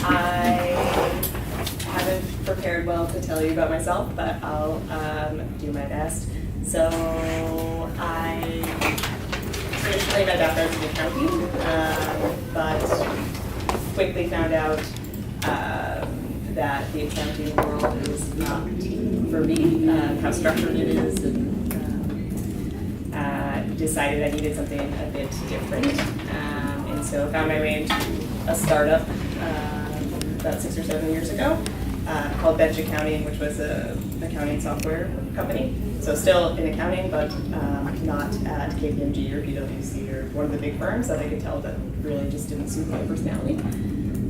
I haven't prepared well to tell you about myself, but I'll do my best. So I traditionally my background is in accounting, but quickly found out that the accounting world is not for me, how structured it is, and decided I needed something a bit different. And so found my way into a startup about 6 or 7 years ago called Bench Accounting, which was an accounting software company. So still in accounting, but not at KPMG or PwC or one of the big firms that I could tell that really just didn't suit my personality.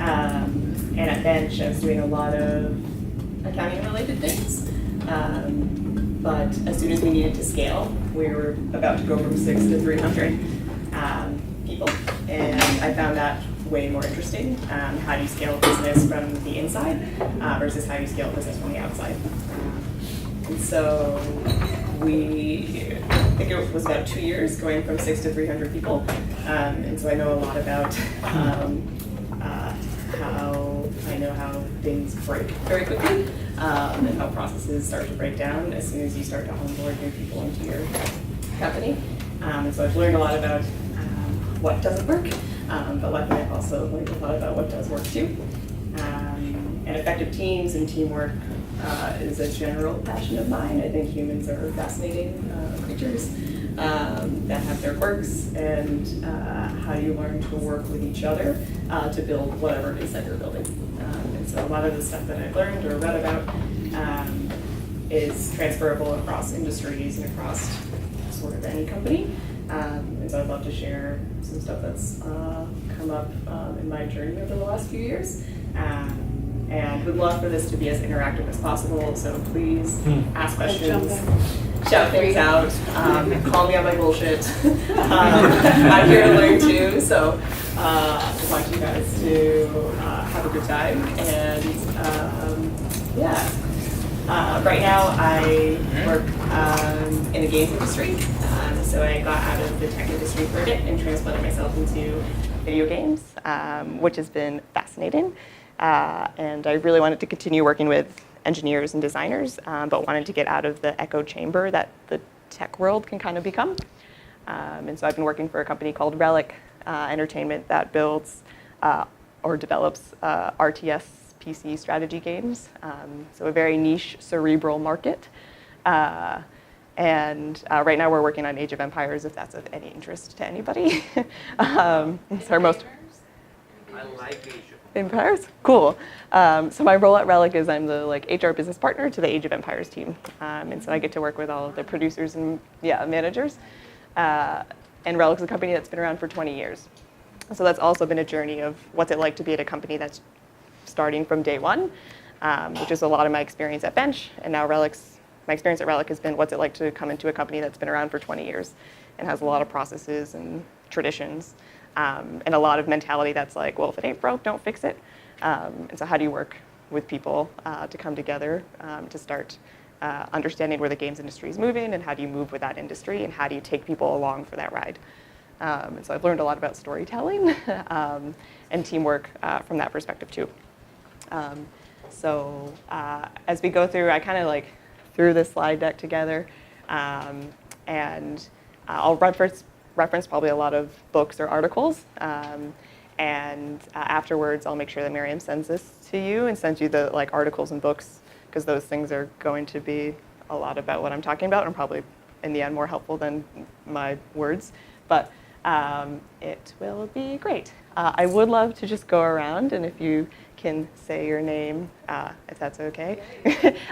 And at Bench, I was doing a lot of accounting-related things. But as soon as we needed to scale, we were about to go from 6 to 300 people. And I found that way more interesting. How do you scale a business from the inside versus how you scale a business from the outside? And so I think it was about 2 years going from 6 to 300 people. And so I know a lot about how things break very quickly and how processes start to break down as soon as you start to onboard new people into your company. And so I've learned a lot about what doesn't work, but luckily I've also learned a lot about what does work too. And effective teams and teamwork is a general passion of mine. I think humans are fascinating creatures that have their quirks, and how you learn to work with each other to build whatever it is that you're building. And so a lot of the stuff that I've learned or read about is transferable across industries and across sort of any company. And so I'd love to share some stuff that's come up in my journey over the last few years. And would love for this to be as interactive as possible, so please ask questions, shout things out, call me on my bullshit. I'm here to learn too, so I want you guys to have a good time. And right now I work in the games industry, so I got out of the tech industry for a bit and transplanted myself into video games, which has been fascinating. And I really wanted to continue working with engineers and designers, but wanted to get out of the echo chamber that the tech world can kind of become. And so I've been working for a company called Relic Entertainment that builds or develops RTS PC strategy games. So a very niche cerebral market. And right now we're working on Age of Empires, if that's of any interest to anybody. It's our most... I like Age of Empires? Cool. So my role at Relic is I'm the HR business partner to the Age of Empires team. And so I get to work with all of the producers and managers. And Relic's a company that's been around for 20 years. So that's also been a journey of what's it like to be at a company that's starting from day one, which is a lot of my experience at Bench. And now my experience at Relic has been what's it like to come into a company that's been around for 20 years and has a lot of processes and traditions. And a lot of mentality that's like, well, if it ain't broke, don't fix it. And so how do you work with people to come together to start understanding where the games industry is moving, and how do you move with that industry, and how do you take people along for that ride? And so I've learned a lot about storytelling and teamwork from that perspective too. So as we go through, I kind of threw this slide deck together, and I'll reference probably a lot of books or articles, and afterwards I'll make sure that Miriam sends this to you and sends you the articles and books, because those things are going to be a lot about what I'm talking about and probably in the end more helpful than my words, but it will be great. I would love to just go around, and if you can say your name, if that's okay,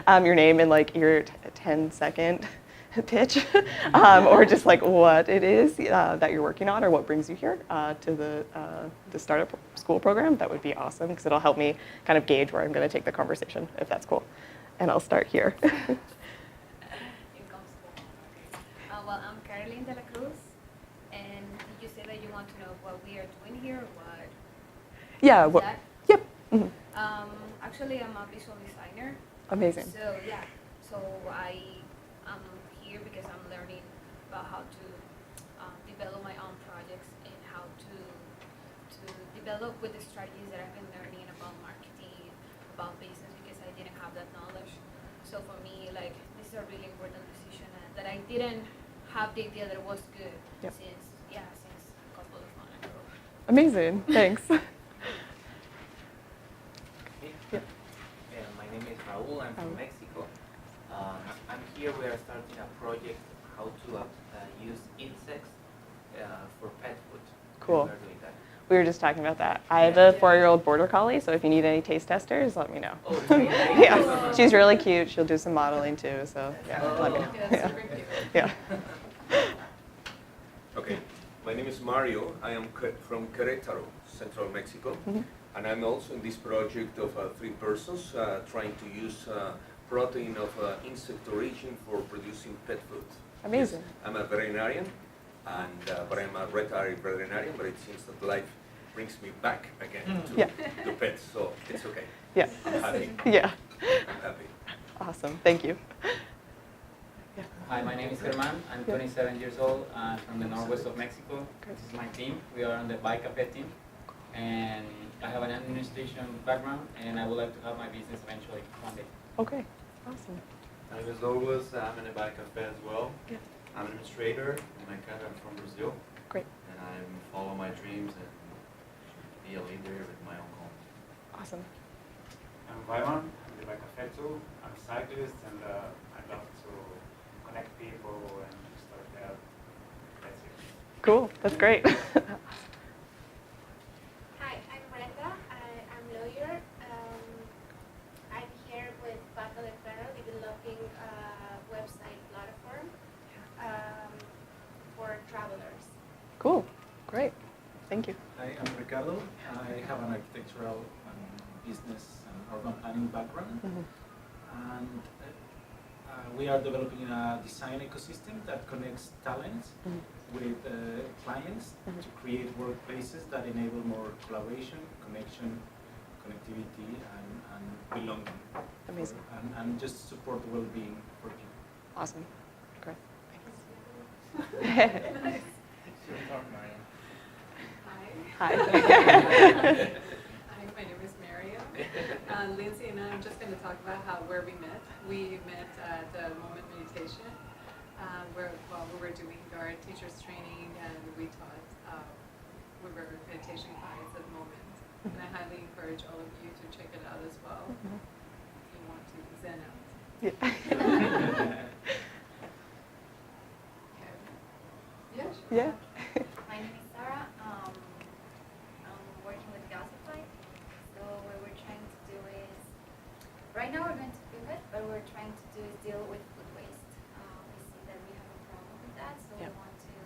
your name in your 10-second pitch, or just what it is that you're working on or what brings you here to the startup school program, that would be awesome, because it'll help me kind of gauge where I'm going to take the conversation, if that's cool. And I'll start here. Well, I'm Caroline de la Cruz, and did you say that you want to know what we are doing here, or what? Yeah. Yep. Mm-hmm. Actually, I'm a visual designer. Amazing. So I am here because I'm learning about how to develop my own projects and how to develop with the strategies that I've been learning about marketing, about business, because I didn't have that knowledge. So for me, like, this is a really important decision that I didn't have the idea that it was good since a couple of months ago. Amazing, thanks. My name is Raul. I'm from Mexico. I'm here. We are starting a project how to use insects for pet food. Cool. We are doing that. We were just talking about that. I have a 4-year-old border collie, so if you need any taste testers, let me know. Oh, great. Yeah, she's really cute. She'll do some modeling too, so yeah, let me know. Yeah, super cute. Yeah. Okay, my name is Mario. I am from Querétaro, Central Mexico, and I'm also in this project of 3 persons trying to use protein of insect origin for producing pet food. Amazing. Yes, I'm a veterinarian, and but I'm a retired veterinarian, but it seems that life brings me back again to pets, so it's okay. Yeah. I'm happy. Yeah. I'm happy. Awesome. Thank you. Hi, my name is Germán. I'm 27 years old from the northwest of Mexico. This is my team. We are on the Bike Cafe team. And I have an administration background, and I would like to have my business eventually one day. Okay. Awesome. My name is Douglas. I'm in a bike cafe as well. Yeah. I'm an administrator in my country. I'm from Brazil. Great. And I follow my dreams and be a leader with my own goals. Awesome. I'm Vaiman. I'm in the bike cafe too. I'm a cyclist, and I love to connect people and start out. That's it. Cool. That's great. Hi, I'm Brenda. I'm a lawyer. I'm here with Pato de Ferro developing a website platform for travelers. Cool. Great. Thank you. Hi, I'm Ricardo. I have an architectural business and urban planning background. And we are developing a design ecosystem that connects talents with clients to create workplaces that enable more collaboration, connection, connectivity, and belonging. Amazing. And just support the well-being for people. Awesome. Great. Nice. Hi. Hi, my name is Mario. Lyndsay and I am just going to talk about where we met. We met at the Moment Meditation, where we were doing our teachers training, and we taught, we were meditation clients at the Moment. And I highly encourage all of you to check it out as well if you want to zen out. Yeah. Yeah, sure. Yeah. My name is Sarah. I'm working with Gasify. So what we're trying to do is, right now we're going to pivot, but what we're trying to do is deal with food waste. We see that we have a problem with that, so we want to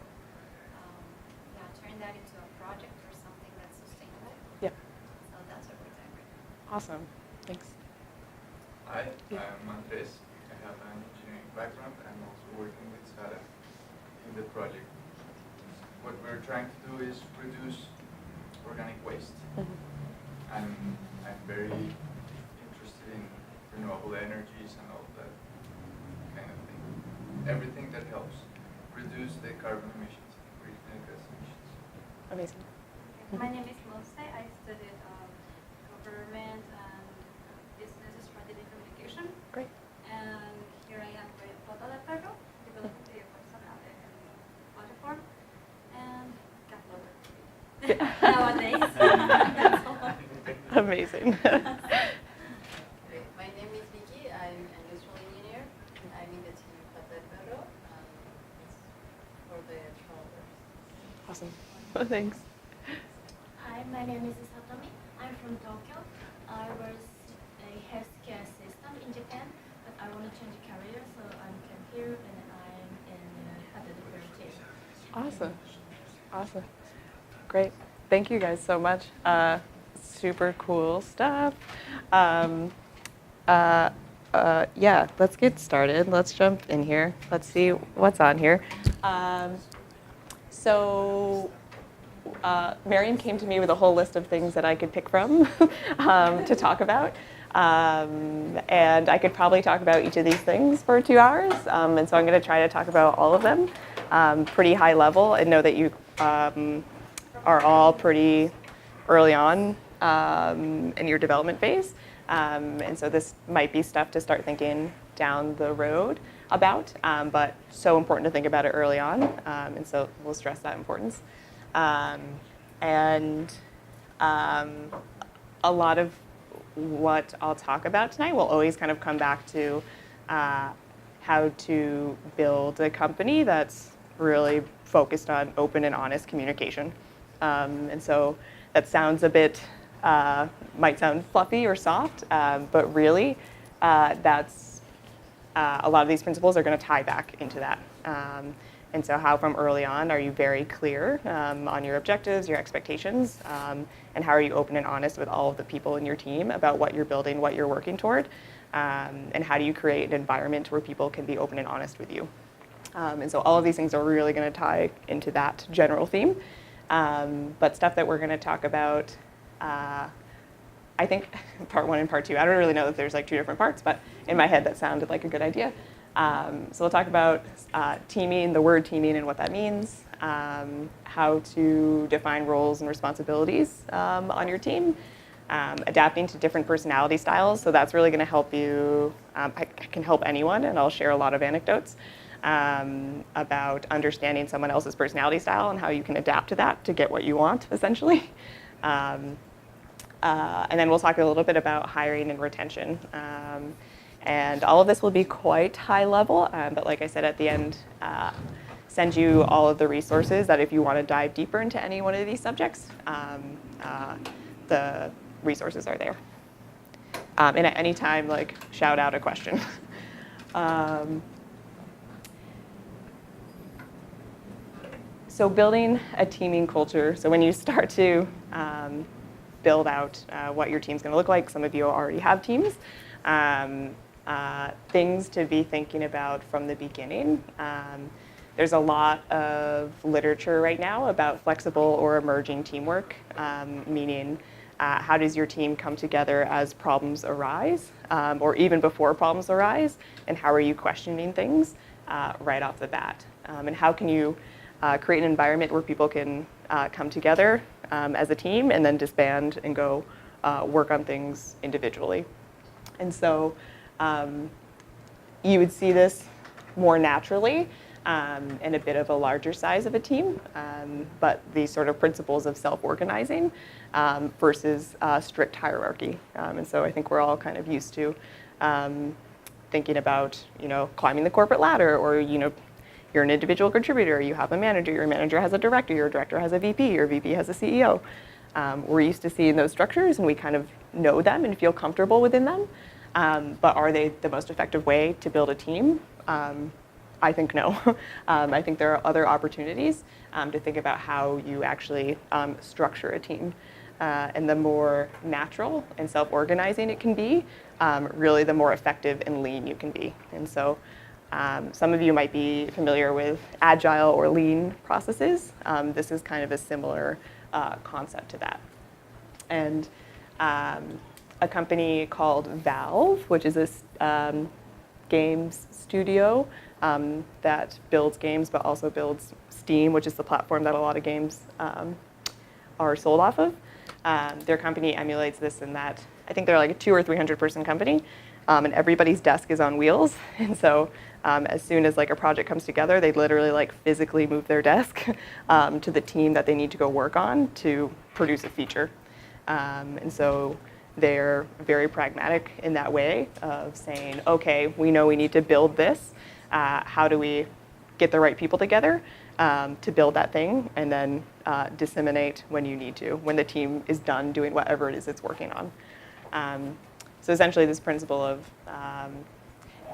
turn that into a project or something that's sustainable. Yeah. So that's what we're doing right now. Awesome. Thanks. Hi, I'm Andres. I have an engineering background. I'm also working with Sara in the project. What we're trying to do is reduce organic waste. And I'm very interested in renewable energies and all that kind of thing. Everything that helps reduce the carbon emissions, greenhouse gas emissions. Amazing. My name is Lyndsay. I studied government and business strategy communication. Great. And here I am with Pato de Ferro, developing the website platform and cat lover. Nowadays. That's all. Amazing. My name is Vicky. I'm an industrial engineer. I'm in the team of Pato de Ferro. It's for the travelers. Awesome. Thanks. Hi, my name is Satomi. I'm from Tokyo. I was a healthcare assistant in Japan, but I want to change career, so I came here and I'm at the team. Awesome. Awesome. Great. Thank you guys so much. Super cool stuff. Yeah, let's get started. Let's jump in here. Let's see what's on here. Miriam came to me with a whole list of things that I could pick from to talk about. And I could probably talk about each of these things for 2 hours. And so I'm going to try to talk about all of them pretty high level and know that you are all pretty early on in your development phase. And so this might be stuff to start thinking down the road about, but so important to think about it early on. And so we'll stress that importance. And a lot of what I'll talk about tonight will always kind of come back to how to build a company that's really focused on open and honest communication. And so that sounds a bit, might sound fluffy or soft, but really that's, a lot of these principles are going to tie back into that. And so how from early on are you very clear on your objectives, your expectations, and how are you open and honest with all of the people in your team about what you're building, what you're working toward, and how do you create an environment where people can be open and honest with you. And so all of these things are really going to tie into that general theme. But stuff that we're going to talk about, I think part 1 and part 2, I don't really know if there's like 2 different parts, but in my head that sounded like a good idea. So we'll talk about teaming, the word teaming and what that means, how to define roles and responsibilities on your team, adapting to different personality styles. So that's really going to help you, I can help anyone, and I'll share a lot of anecdotes about understanding someone else's personality style and how you can adapt to that to get what you want, essentially. And then we'll talk a little bit about hiring and retention. And all of this will be quite high level, but like I said at the end, send you all of the resources that if you want to dive deeper into any one of these subjects, the resources are there. And at any time, like, shout out a question. So building a teaming culture, so when you start to build out what your team's going to look like, some of you already have teams, things to be thinking about from the beginning. There's a lot of literature right now about flexible or emerging teamwork, meaning how does your team come together as problems arise, or even before problems arise, and how are you questioning things right off the bat? And how can you create an environment where people can come together as a team and then disband and go work on things individually. And so you would see this more naturally in a bit of a larger size of a team, but these sort of principles of self-organizing versus strict hierarchy. And so I think we're all kind of used to thinking about, climbing the corporate ladder, or, you're an individual contributor, you have a manager, your manager has a director, your director has a VP, your VP has a CEO. We're used to seeing those structures and we kind of know them and feel comfortable within them. But are they the most effective way to build a team? I think no. I think there are other opportunities to think about how you actually structure a team. And the more natural and self-organizing it can be, really the more effective and lean you can be. And so some of you might be familiar with agile or lean processes. This is kind of a similar concept to that. And a company called Valve, which is a games studio that builds games but also builds Steam, which is the platform that a lot of games are sold off of. Their company emulates this in that I think they're like a 200 or 300 person company, and everybody's desk is on wheels. And so as soon as like a project comes together, they literally like physically move their desk to the team that they need to go work on to produce a feature. And so they're very pragmatic in that way of saying, okay, we know we need to build this. How do we get the right people together to build that thing, and then disseminate when you need to, when the team is done doing whatever it is it's working on. So essentially this principle of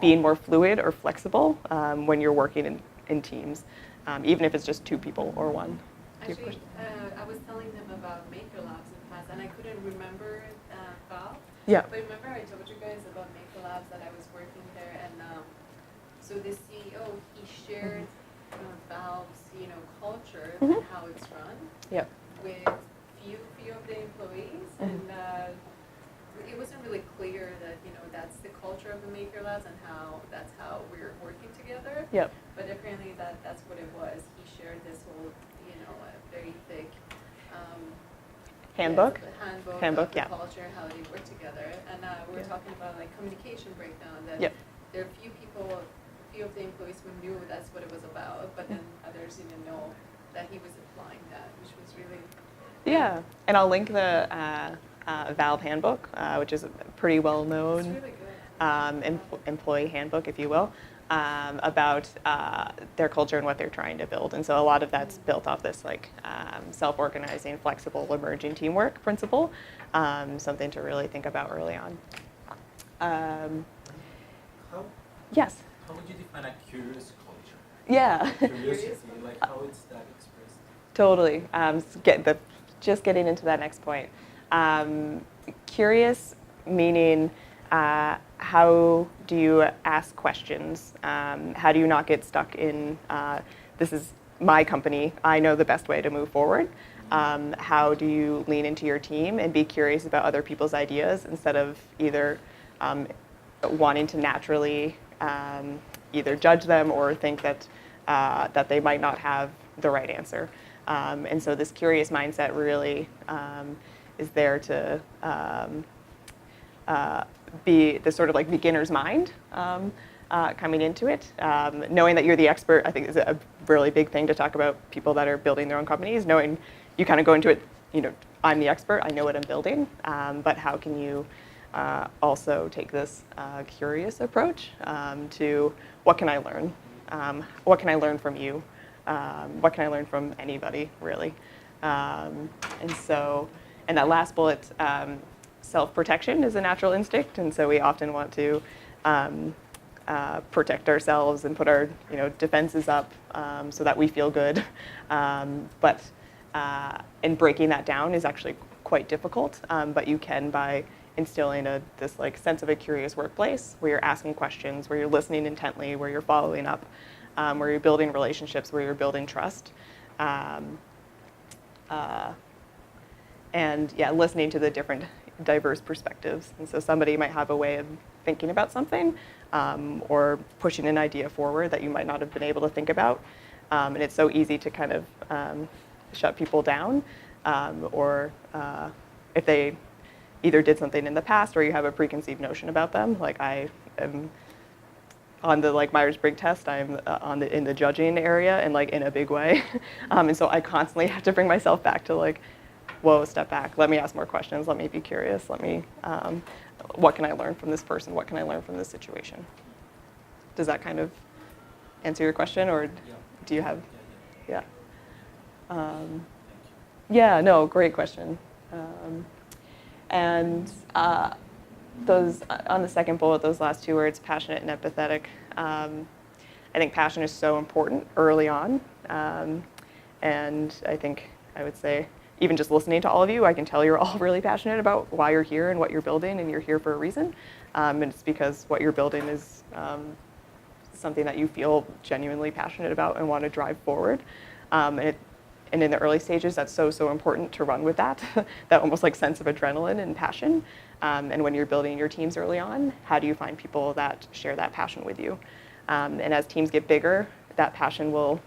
being more fluid or flexible when you're working in teams, even if it's just 2 people or 1. Actually, I was telling them about Maker Labs in the past, and I couldn't remember Val. Yeah. But remember I told you guys about Maker Labs that I was working there, and so the CEO, he shared Valve's, culture and how it's run with few of the employees, and it wasn't really clear that that's the culture of the Maker Labs and that's how we're working together. Yep. But apparently that's what it was. He shared this whole very thick Handbook, Handbook, of the yeah. culture, how they work together. And we were talking about like communication breakdown, that Yep. there are few of the employees who knew that's what it was about, but then others didn't know that he was applying that, which was really... Yeah, and I'll link the Valve Handbook, which is a pretty well-known It's really good. employee handbook, if you will, about their culture and what they're trying to build. And so a lot of that's built off this like self-organizing, flexible, emerging teamwork principle, something to really think about early on. Yes? How would you define a curious culture? Yeah. Curiosity, like how is that expressed? Totally. Just getting into that next point. Curious meaning how do you ask questions? How do you not get stuck in, this is my company, I know the best way to move forward? How do you lean into your team and be curious about other people's ideas instead of either wanting to naturally either judge them or think that, that they might not have the right answer? And so this curious mindset really is there to be the sort of like beginner's mind coming into it. Knowing that you're the expert, I think, is a really big thing to talk about people that are building their own companies. Knowing you kind of go into it, you know, I'm the expert, I know what I'm building, but how can you also take this curious approach to what can I learn? What can I learn from you? What can I learn from anybody, really? And that last bullet, self-protection is a natural instinct, and so we often want to protect ourselves and put our defenses up so that we feel good. But breaking that down is actually quite difficult, but you can by instilling this like sense of a curious workplace where you're asking questions, where you're listening intently, where you're following up, where you're building relationships, where you're building trust. And yeah, listening to the different diverse perspectives. And so somebody might have a way of thinking about something or pushing an idea forward that you might not have been able to think about. And it's so easy to kind of shut people down or if they either did something in the past or you have a preconceived notion about them. Like I am on the like Myers-Briggs test, I'm in the judging area and like in a big way. And so I constantly have to bring myself back to like, whoa, step back. Let me ask more questions. Let me be curious. Let me, what can I learn from this person? What can I learn from this situation? Does that kind of answer your question, or do you have, yeah. Yeah, no, great question. And those, on the second bullet, those last two words, passionate and empathetic, I think passion is so important early on. And I think I would say, even just listening to all of you, I can tell you're all really passionate about why you're here and what you're building, and you're here for a reason. And it's because what you're building is something that you feel genuinely passionate about and want to drive forward. And in the early stages, that's so important to run with that, that almost like sense of adrenaline and passion. And when you're building your teams early on, how do you find people that share that passion with you? And as teams get bigger, that passion will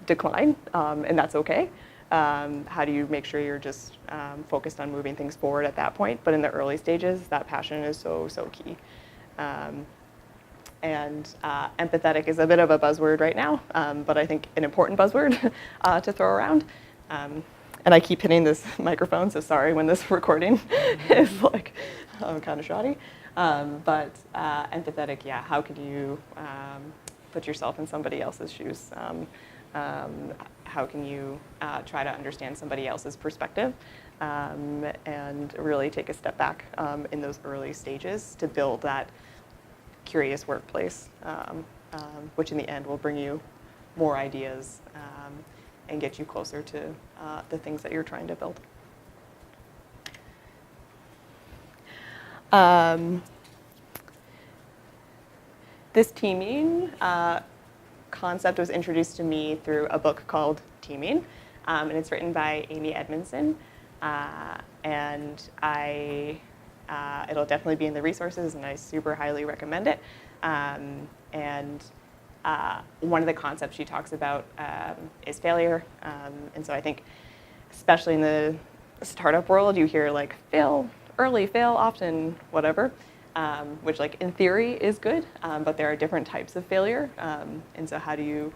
decline, and that's okay. How do you make sure you're just focused on moving things forward at that point? But in the early stages, that passion is so key. Empathetic is a bit of a buzzword right now, but I think an important buzzword to throw around. And I keep hitting this microphone, so sorry when this recording is like kind of shoddy. But empathetic, yeah, how can you put yourself in somebody else's shoes? How can you try to understand somebody else's perspective and really take a step back in those early stages to build that curious workplace, which in the end will bring you more ideas and get you closer to the things that you're trying to build. This teaming concept was introduced to me through a book called Teaming, and it's written by Amy Edmondson, and it'll definitely be in the resources, and I super highly recommend it. And one of the concepts she talks about is failure, and so I think especially in the startup world, you hear like fail early, fail often, whatever, which like in theory is good, but there are different types of failure. And so how do you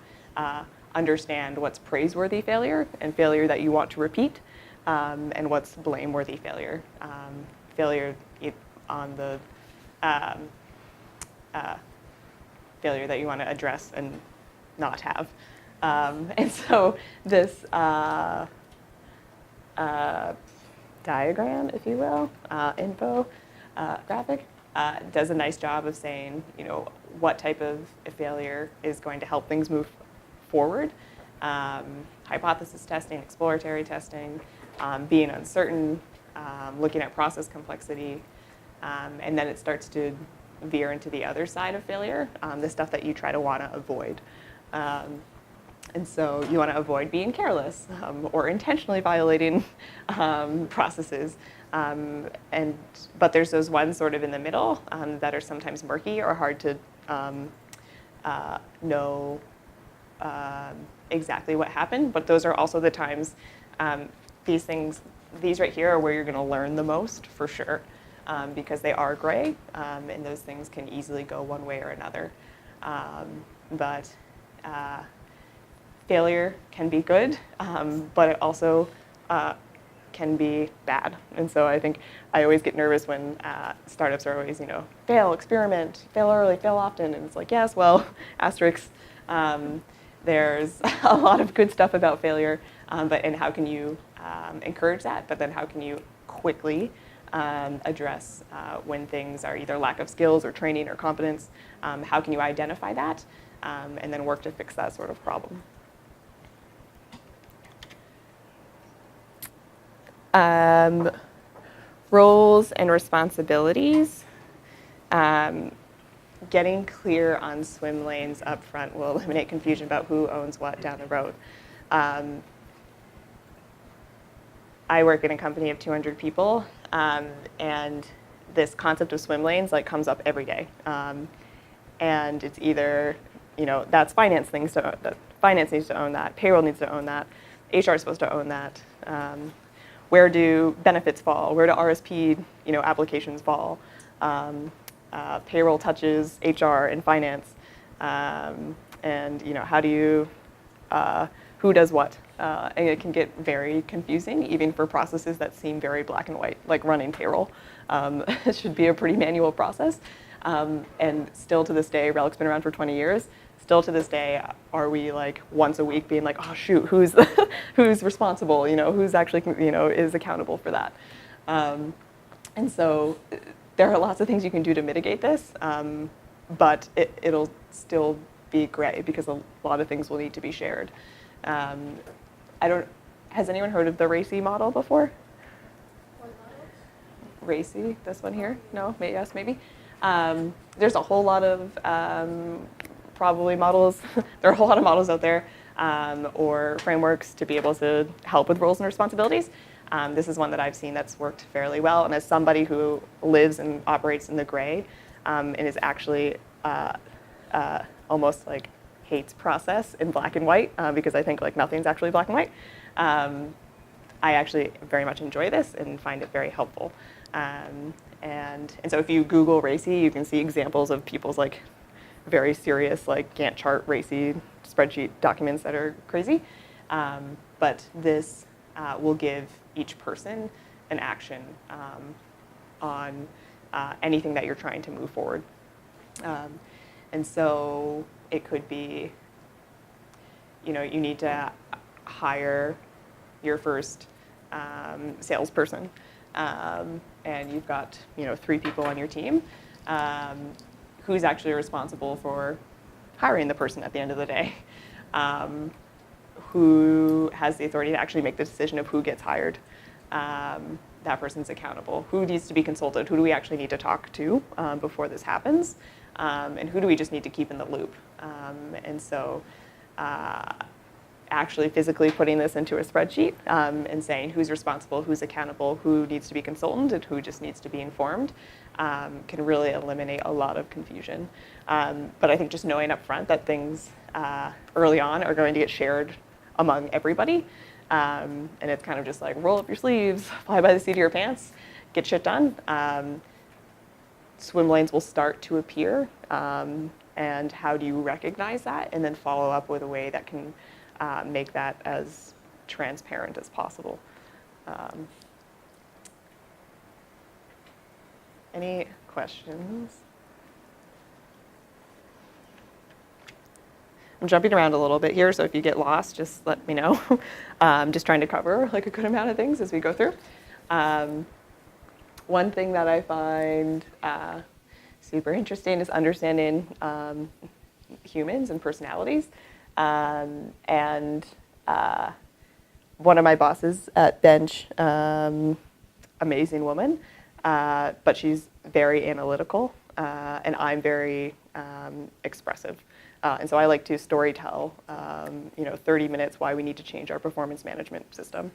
understand what's praiseworthy failure and failure that you want to repeat, and what's blameworthy failure? Failure on the failure that you want to address and not have. And so this diagram, if you will, graphic, does a nice job of saying, you know, what type of failure is going to help things move forward. Hypothesis testing, exploratory testing, being uncertain, looking at process complexity, and then it starts to veer into the other side of failure, the stuff that you try to want to avoid. And so you want to avoid being careless or intentionally violating processes. But there's those ones sort of in the middle that are sometimes murky or hard to know exactly what happened. But those are also the times, these right here are where you're going to learn the most for sure, because they are gray, and those things can easily go one way or another. But failure can be good, but it also can be bad. And so I think I always get nervous when startups are always, you know, fail, experiment, fail early, fail often. And it's like, yes, well, asterisk. There's a lot of good stuff about failure, and how can you encourage that? But then how can you quickly address when things are either lack of skills or training or competence? How can you identify that and then work to fix that sort of problem? Roles and responsibilities. Getting clear on swim lanes up front will eliminate confusion about who owns what down the road. I work in a company of 200 people, and this concept of swim lanes like comes up every day. And it's either, you know, that's finance needs to own that, payroll needs to own that, HR is supposed to own that. Where do benefits fall? Where do RSP, you know, applications fall? Payroll touches HR and finance, and you know, how do you, who does what? And it can get very confusing, even for processes that seem very black and white, like running payroll. It should be a pretty manual process, and still to this day, Relic's been around for 20 years. Still to this day, are we like once a week being like, oh shoot, who's who's responsible? You know, who's actually, you know, is accountable for that? And so there are lots of things you can do to mitigate this, but it'll still be gray because a lot of things will need to be shared. Has anyone heard of the RACI model before? What models? RACI, this one here? No? Yes, maybe? There's a whole lot of probably models. There are a whole lot of models out there, or frameworks to be able to help with roles and responsibilities. This is one that I've seen that's worked fairly well. And as somebody who lives and operates in the gray, and is actually almost like hates process in black and white, because I think like nothing's actually black and white, I actually very much enjoy this and find it very helpful. And so if you Google RACI, you can see examples of people's like very serious like Gantt chart RACI spreadsheet documents that are crazy. But this will give each person an action on anything that you're trying to move forward. And so it could be, you know, you need to hire your first salesperson, and you've got, you know, 3 people on your team. Who's actually responsible for hiring the person at the end of the day? Who has the authority to actually make the decision of who gets hired? That person's accountable. Who needs to be consulted? Who do we actually need to talk to before this happens? And who do we just need to keep in the loop? And so actually physically putting this into a spreadsheet and saying who's responsible, who's accountable, who needs to be consulted, and who just needs to be informed can really eliminate a lot of confusion. But I think just knowing up front that things early on are going to get shared among everybody And it's kind of just like roll up your sleeves, fly by the seat of your pants, get shit done. Swim lanes will start to appear. And how do you recognize that and then follow up with a way that can make that as transparent as possible. Any questions? I'm jumping around a little bit here, so if you get lost, just let me know. Just trying to cover like a good amount of things as we go through. One thing that I find super interesting is understanding humans and personalities. And one of my bosses at Bench, amazing woman, but she's very analytical, and I'm very expressive. And so I like to story tell, 30 minutes why we need to change our performance management system,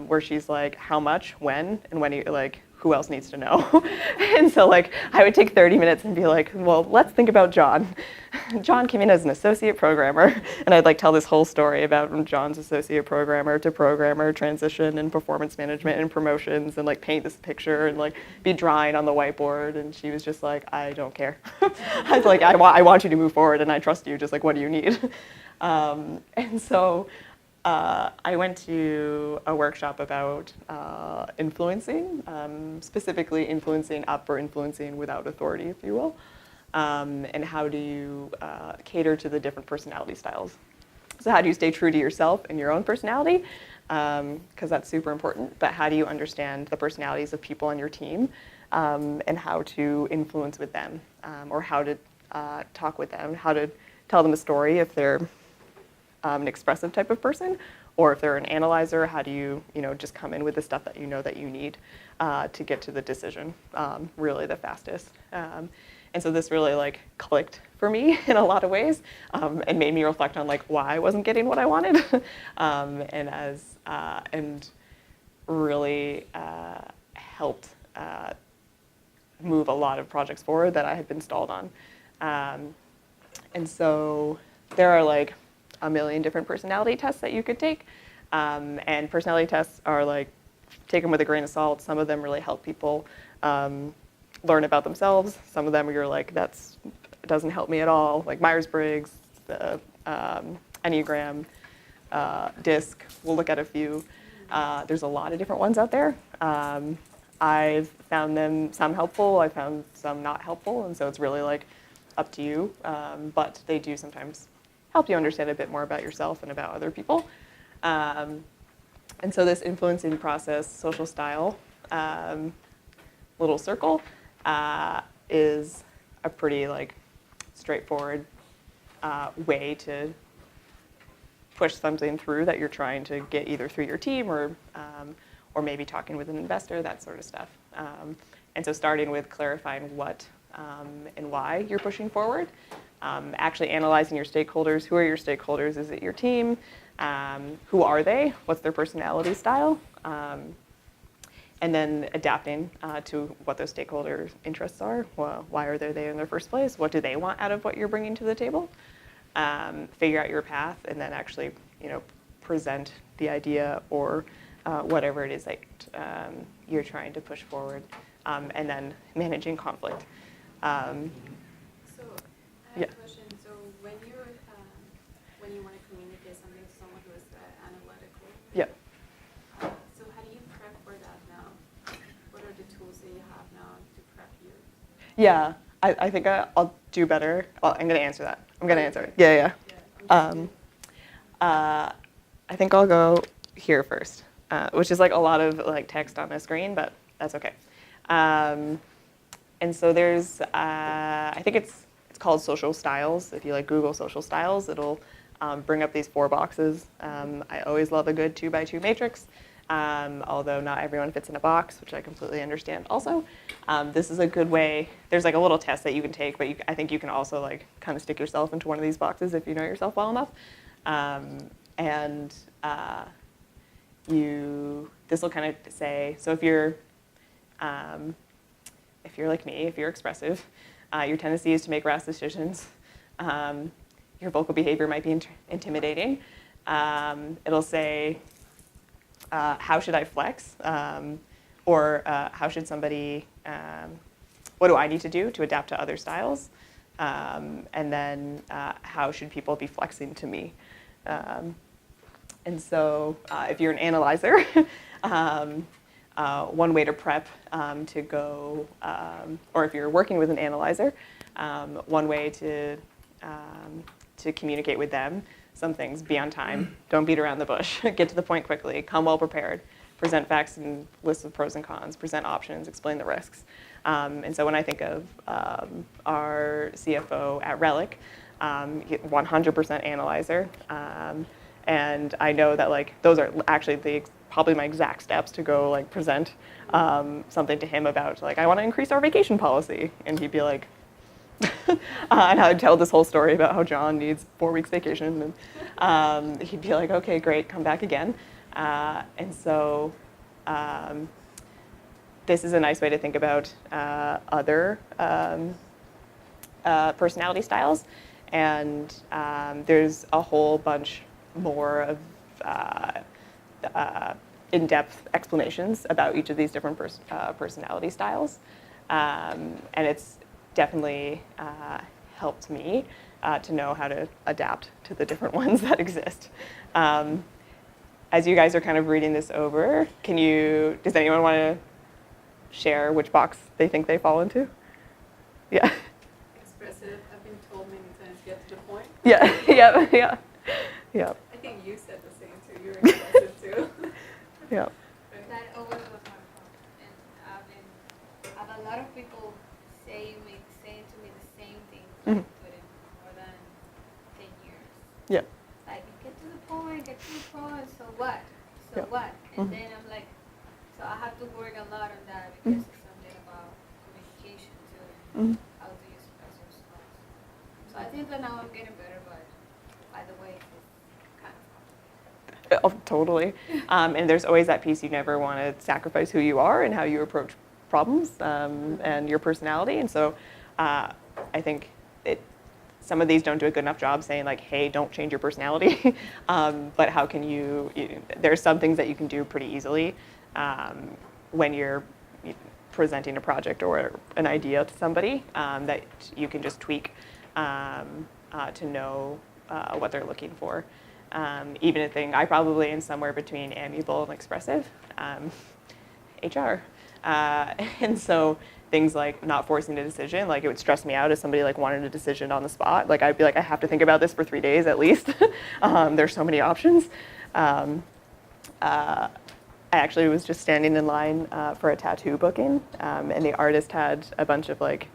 where she's like, how much, when, and when, like, who else needs to know? And so like, I would take 30 minutes and be like, well, let's think about John. John came in as an associate programmer, and I'd like tell this whole story about John's associate programmer to programmer transition and performance management and promotions, and like paint this picture and like be drawing on the whiteboard. And she was just like, I don't care. I was like, I want you to move forward, and I trust you. Just like, what do you need? And so I went to a workshop about influencing, specifically influencing up or influencing without authority, if you will. And how do you cater to the different personality styles? So how do you stay true to yourself and your own personality? Because that's super important. But how do you understand the personalities of people on your team, and how to influence with them, or how to talk with them, how to tell them a story if they're an expressive type of person, or if they're an analyzer, how do you, just come in with the stuff that you know that you need to get to the decision really the fastest. And so this really like clicked for me in a lot of ways, and made me reflect on like why I wasn't getting what I wanted, and really helped move a lot of projects forward that I had been stalled on. And so there are like a million different personality tests that you could take, and personality tests are like, take them with a grain of salt. Some of them really help people learn about themselves. Some of them you're like, that doesn't help me at all, like Myers-Briggs, the Enneagram, DISC. We'll look at a few. There's a lot of different ones out there. I've found them some helpful, I found some not helpful, and so it's really like up to you, but they do sometimes help you understand a bit more about yourself and about other people. And so this influencing process, social style, little circle, is a pretty like straightforward way to push something through that you're trying to get either through your team or maybe talking with an investor, that sort of stuff. And so starting with clarifying what and why you're pushing forward. Actually analyzing your stakeholders. Who are your stakeholders? Is it your team? Who are they? What's their personality style? And then adapting to what those stakeholder interests are. Well, why are they there in the first place? What do they want out of what you're bringing to the table? Figure out your path, and then actually, present the idea or whatever it is that you're trying to push forward, and then managing conflict. So I have a question. So when you want to communicate something to someone who is analytical, so how do you prep for that now? What are the tools that you have now to prep you? Yeah, I think I'll do better. I'm going to answer that. I'm going to answer it. Yeah. I think I'll go here first, which is like a lot of like text on the screen, but that's okay. And so there's, I think it's called social styles. If you like Google social styles, it'll bring up these 4 boxes. I always love a good 2x2 matrix, although not everyone fits in a box, which I completely understand also. This is a good way. There's like a little test that you can take, but I think you can also like kind of stick yourself into one of these boxes if you know yourself well enough. This will kind of say, so if you're like me, if you're expressive, your tendency is to make rash decisions. Your vocal behavior might be intimidating. It'll say how should I flex? Or how should somebody, what do I need to do to adapt to other styles? And then how should people be flexing to me? And so if you're an analyzer, one way to prep to go, or if you're working with an analyzer, one way to communicate with them, some things: be on time, don't beat around the bush, get to the point quickly, come well prepared, present facts and lists of pros and cons, present options, explain the risks. And so when I think of our CFO at Relic, 100% analyzer, and I know that like those are actually probably my exact steps to go like present something to him about like, I want to increase our vacation policy, and he'd be like, and I'd tell this whole story about how John needs 4 weeks vacation, and he'd be like, okay, great, come back again. And so this is a nice way to think about other personality styles, and there's a whole bunch more of in-depth explanations about each of these different personality styles, and it's definitely helped me to know how to adapt to the different ones that exist. As you guys are kind of reading this over, does anyone want to share which box they think they fall into? Yeah. Expressive, I've been told many times, get to the point. Yeah, yeah. I think you said the same too, you're expressive too. Yeah. That always was my problem. And I've a lot of people saying to me the same thing for more than 10 years. Yeah. Like, get to the point, so what? So what? And then I'm like, so I have to work a lot on that because it's something about communication too, how to express yourself. So I think that now I'm getting better, but by the way, it's kind of Oh, totally. And there's always that piece: you never want to sacrifice who you are and how you approach problems and your personality. And so I think some of these don't do a good enough job saying like, hey, don't change your personality. But how can there's some things that you can do pretty easily when you're presenting a project or an idea to somebody that you can just tweak to know what they're looking for. Even a thing I probably am somewhere between amiable and expressive, HR. And so things like not forcing a decision, like it would stress me out if somebody like wanted a decision on the spot. Like I'd be like, I have to think about this for 3 days at least. There's so many options. I actually was just standing in line for a tattoo booking, and the artist had a bunch of like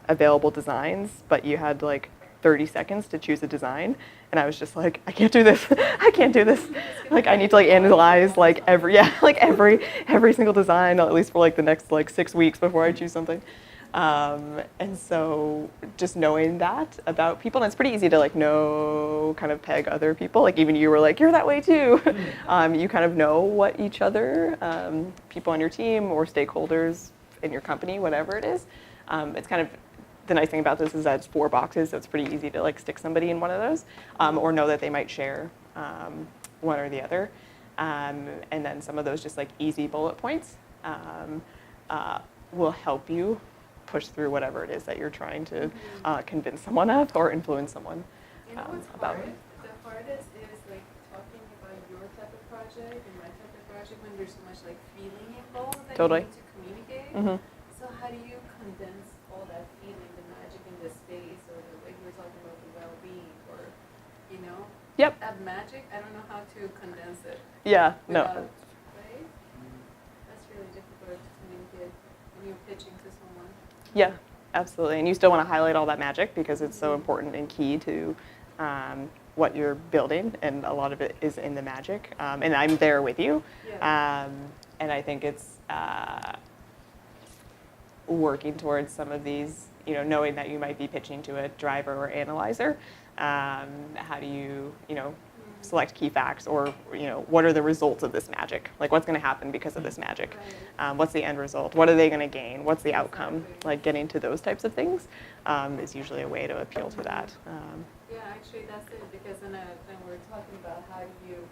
available designs, but you had like 30 seconds to choose a design, and I was just like, I can't do this. I can't do this. Like I need to like analyze like every single design, at least for like the next like 6 weeks before I choose something. And so just knowing that about people, and it's pretty easy to like know, kind of peg other people. Like even you were like, you're that way too. You kind of know what each other, people on your team or stakeholders in your company, whatever it is. It's kind of, the nice thing about this is that it's 4 boxes, so it's pretty easy to like stick somebody in one of those, or know that they might share one or the other. And then some of those just like easy bullet points will help you push through whatever it is that you're trying to convince someone of or influence someone You know what's about. hard? The hardest is like talking about your type of project and my type of project when there's so much like feeling involved that Totally. you need to communicate. So how do you condense all that feeling, the magic in the space, or the way we were talking about the well-being, or Yep. that magic? I don't know how to condense it. Yeah. Without, No. right? That's really difficult to communicate when you're pitching to someone. Yeah, absolutely. And you still want to highlight all that magic because it's so important and key to what you're building, and a lot of it is in the magic. And I'm there with you. Yeah. And I think it's working towards some of these, knowing that you might be pitching to a driver or analyzer. How do you, select key facts, or what are the results of this magic? Like what's going to happen because of this magic? What's the end result? What are they going to gain? What's the outcome? Like getting to those types of things is usually a way to appeal to that. Yeah, actually that's it, because when we're talking about how do you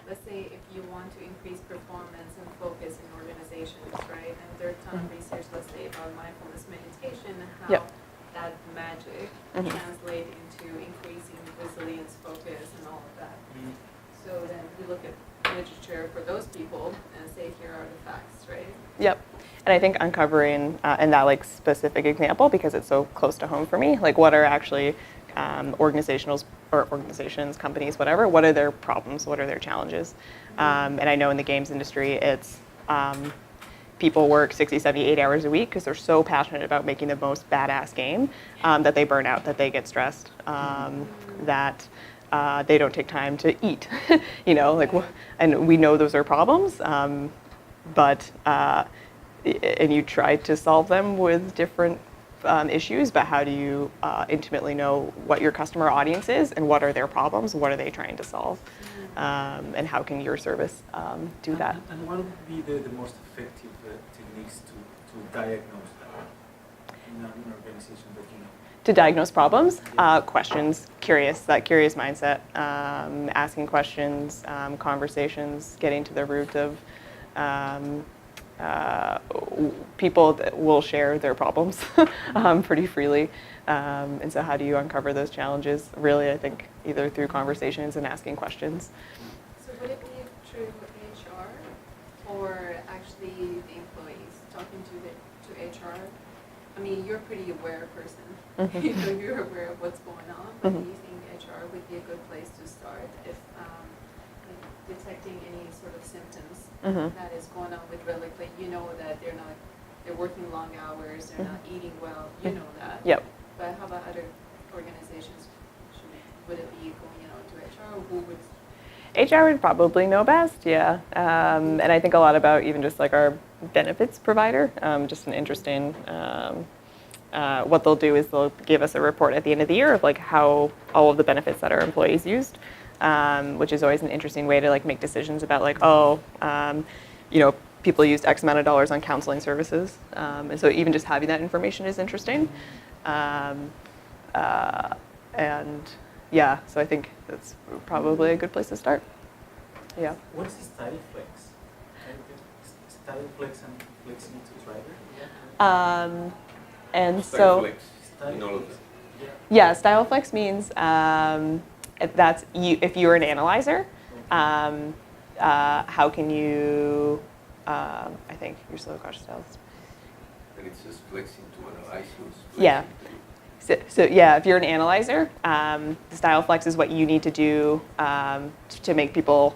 let's say if you want to increase performance and focus in organizations, right? And there's a ton of research, let's say, about mindfulness meditation and how Yep. that magic translate into increasing resilience, focus, and all of that. So then we look at literature for those people and say, here are the facts, right? Yep. And I think uncovering, in that like specific example, because it's so close to home for me, like what are actually organizations, companies, whatever, what are their problems, what are their challenges? And I know in the games industry, it's people work 60, 70, 80 hours a week because they're so passionate about making the most badass game that they burn out, that they get stressed, that they don't take time to eat, you know, like, and we know those are problems, but, and you try to solve them with different issues, but how do you intimately know what your customer audience is and what are their problems, what are they trying to solve, and how can your service do that? And what would be the most effective techniques to diagnose that in an organization that you know? To diagnose problems, questions, that curious mindset, asking questions, conversations, getting to the root of people that will share their problems pretty freely. And so how do you uncover those challenges? Really, I think either through conversations and asking questions. So would it be through HR or actually the employees talking to HR? I mean, you're a pretty aware person. You know, you're aware of what's going on, but do you think HR would be a good place to start if detecting any sort of symptoms that is going on with really, like you know that they're working long hours, they're not eating well, you know that. Yep. But how about other organizations? Would it be going to HR, or who would? HR would probably know best, yeah. And I think a lot about even just like our benefits provider, just an interesting, what they'll do is they'll give us a report at the end of the year of like how all of the benefits that our employees used, which is always an interesting way to like make decisions about like, people used X amount of dollars on counseling services. And so even just having that information is interesting. And yeah, so I think that's probably a good place to start. Yeah. What is style flex? Style flex and flexing to driver? And Style so flex in all of them. yeah, style flex means that's you. If you're an analyzer, how can you? I think you're slow cautious styles. And it's just flexing to analyze. Yeah. So yeah, if you're an analyzer, the style flex is what you need to do to make people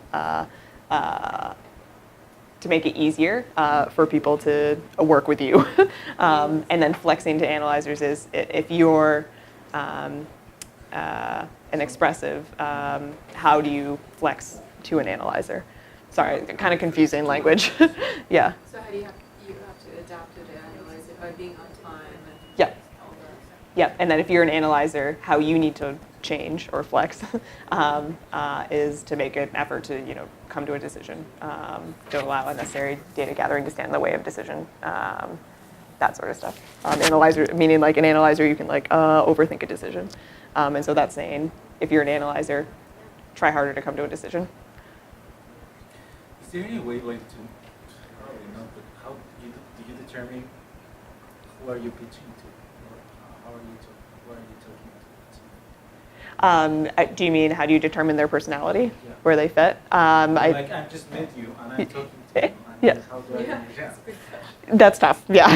to make it easier for people to work with you. And then flexing to analyzers is if you're an expressive, how do you flex to an analyzer? Sorry, kind of confusing language. Yeah. So how do you have to adapt to the analyzer by being on time and Yep. all that? Yep. And then if you're an analyzer, how you need to change or flex is to make an effort to come to a decision. Don't allow unnecessary data gathering to stand in the way of decision. That sort of stuff. Analyzer, meaning like an analyzer, you can like overthink a decision. And so that's saying if you're an analyzer, try harder to come to a decision. Is there any way like to, probably not, but how do you determine who are you pitching to? Or how are you talking to? Do you mean how do you determine their personality, Yeah. where they fit? Like I just met you and I'm talking to you. And Yeah. how do I That's a good question. That's tough. Yeah.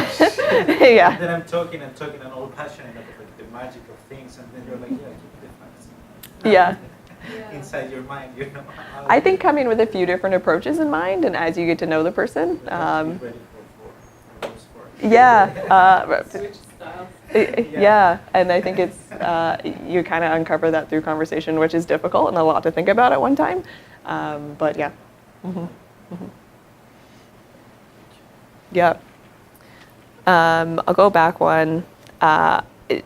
Yeah. And then I'm talking and all passionate about like, the magic of things, and then you're like, yeah, give me the facts. Yeah. Inside your mind, I think come in with a few different approaches in mind, and as you get to know the person. Yeah. Switch styles. Yeah, and I think it's you kind of uncover that through conversation, which is difficult and a lot to think about at one time. But yeah. Yeah. I'll go back one.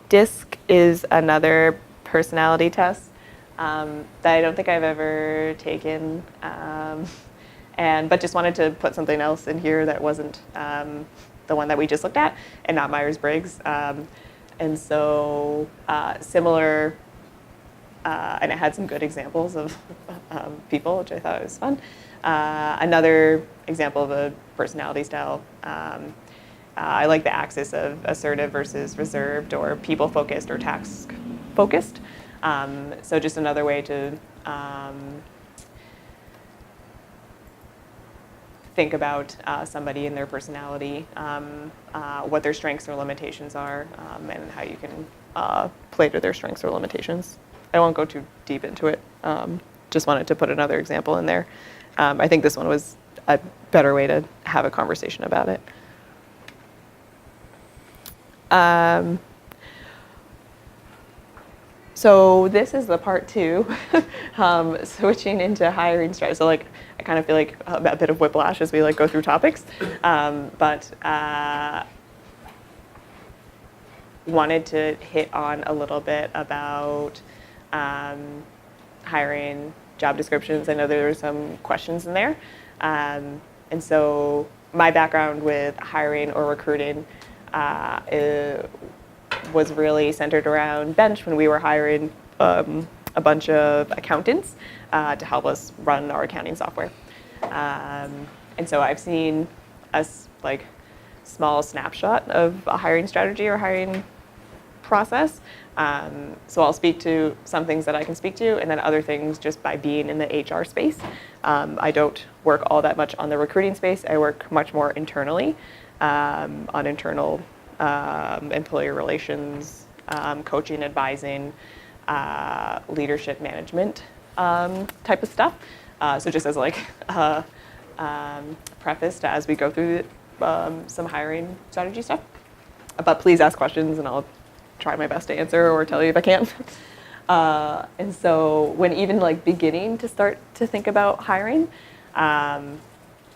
DISC is another personality test that I don't think I've ever taken, but just wanted to put something else in here that wasn't the one that we just looked at, and not Myers-Briggs. And so similar and it had some good examples of people, which I thought was fun. Another example of a personality style, I like the axis of assertive versus reserved, or people-focused or task-focused. So just another way to think about somebody and their personality, what their strengths or limitations are, and how you can play to their strengths or limitations. I won't go too deep into it. Just wanted to put another example in there. I think this one was a better way to have a conversation about it. So this is the part 2, switching into hiring strategy. So like, I kind of feel like a bit of whiplash as we like go through topics, but wanted to hit on a little bit about hiring, job descriptions. I know there were some questions in there, and so my background with hiring or recruiting was really centered around Bench when we were hiring a bunch of accountants to help us run our accounting software. And so I've seen a like small snapshot of a hiring strategy or hiring process. So I'll speak to some things that I can speak to, and then other things just by being in the HR space. I don't work all that much on the recruiting space. I work much more internally on internal employee relations, coaching, advising, leadership management type of stuff. So just as like preface to as we go through some hiring strategy stuff. But please ask questions and I'll try my best to answer or tell you if I can't. And so when even like beginning to start to think about hiring,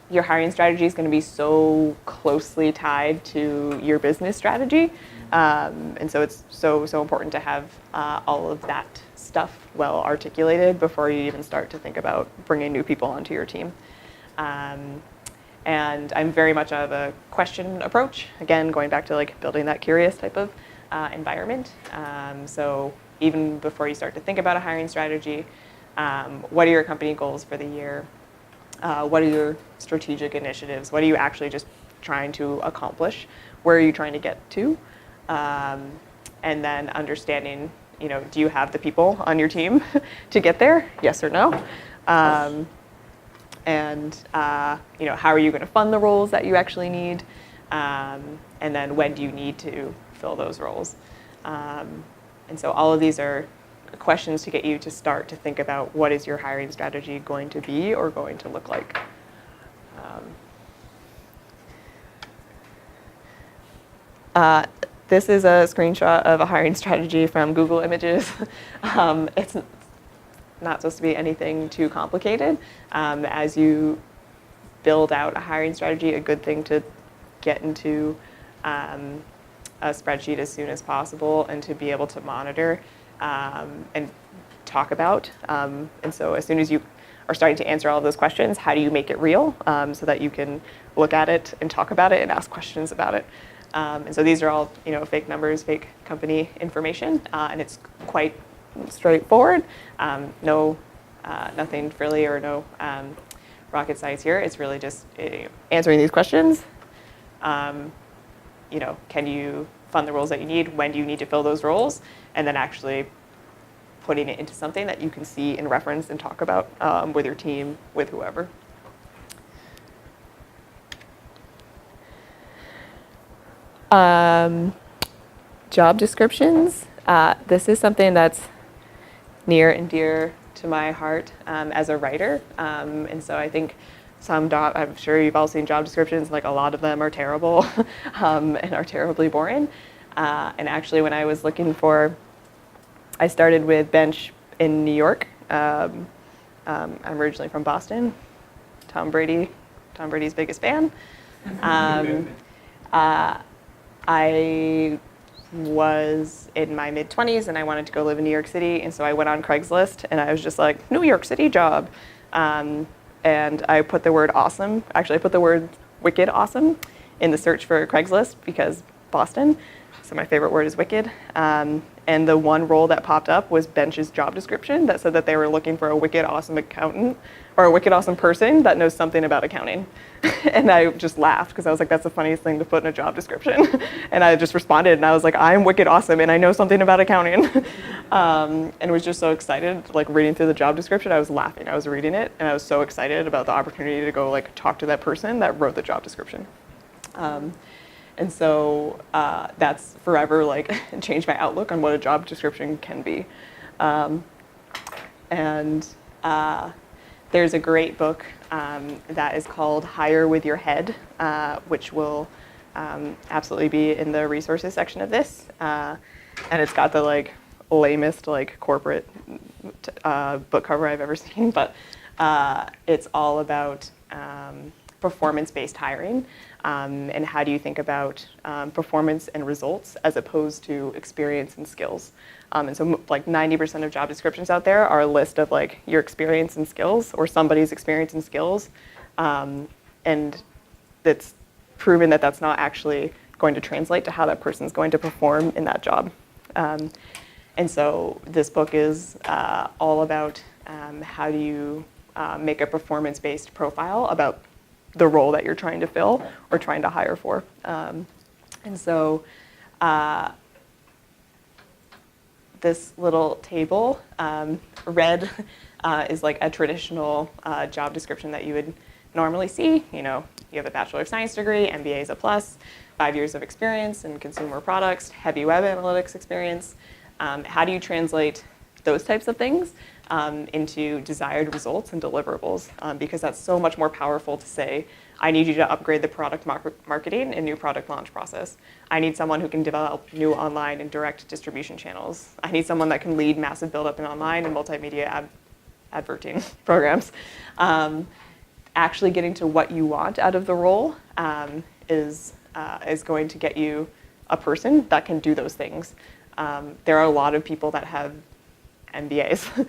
your hiring strategy is going to be so closely tied to your business strategy. And so it's so important to have all of that stuff well articulated before you even start to think about bringing new people onto your team. And I'm very much of a question approach. Again, going back to like building that curious type of environment. So even before you start to think about a hiring strategy, what are your company goals for the year? What are your strategic initiatives? What are you actually just trying to accomplish? Where are you trying to get to? And then understanding, do you have the people on your team to get there? Yes or no? And how are you going to fund the roles that you actually need? And then when do you need to fill those roles? And so all of these are questions to get you to start to think about what is your hiring strategy going to be or going to look like. This is a screenshot of a hiring strategy from Google Images. It's not supposed to be anything too complicated. As you build out a hiring strategy, a good thing to get into a spreadsheet as soon as possible and to be able to monitor and talk about. And so as soon as you are starting to answer all of those questions, how do you make it real so that you can look at it and talk about it and ask questions about it? And so these are all, fake numbers, fake company information, and it's quite straightforward. Nothing frilly or no rocket science here. It's really just answering these questions. Can you fund the roles that you need? When do you need to fill those roles? And then actually putting it into something that you can see and reference and talk about with your team, with whoever. Job descriptions. This is something that's near and dear to my heart as a writer. And so I think I'm sure you've all seen job descriptions, like a lot of them are terrible and are terribly boring. And actually when I was I started with Bench in New York. I'm originally from Boston. Tom Brady's biggest fan. I was in my mid-20s and I wanted to go live in New York City, and so I went on Craigslist and I was just like, New York City job. And I put the word awesome, actually I put the word wicked awesome in the search for Craigslist because Boston. so my favorite word is wicked. And the one role that popped up was Bench's job description that said that they were looking for a wicked awesome accountant or a wicked awesome person that knows something about accounting. And I just laughed because I was like, that's the funniest thing to put in a job description. And I just responded and I was like, I'm wicked awesome and I know something about accounting. And was just so excited, like reading through the job description. I was laughing, I was reading it, and I was so excited about the opportunity to go like talk to that person that wrote the job description. And so that's forever like changed my outlook on what a job description can be. There's a great book that is called Hire with Your Head, which will absolutely be in the resources section of this. And it's got the like lamest like corporate book cover I've ever seen, but it's all about performance-based hiring. And how do you think about performance and results as opposed to experience and skills? And so like 90% of job descriptions out there are a list of like your experience and skills or somebody's experience and skills. And it's proven that that's not actually going to translate to how that person's going to perform in that job. And so this book is all about how do you make a performance-based profile about the role that you're trying to fill or trying to hire for. And so this little table, red is like a traditional job description that you would normally see. You know, you have a Bachelor of Science degree, MBA is a plus, 5 years of experience in consumer products, heavy web analytics experience. How do you translate those types of things into desired results and deliverables? Because that's so much more powerful to say, I need you to upgrade the product marketing and new product launch process. I need someone who can develop new online and direct distribution channels. I need someone that can lead massive buildup in online and multimedia adverting programs. Actually getting to what you want out of the role is going to get you a person that can do those things. There are a lot of people that have MBAs,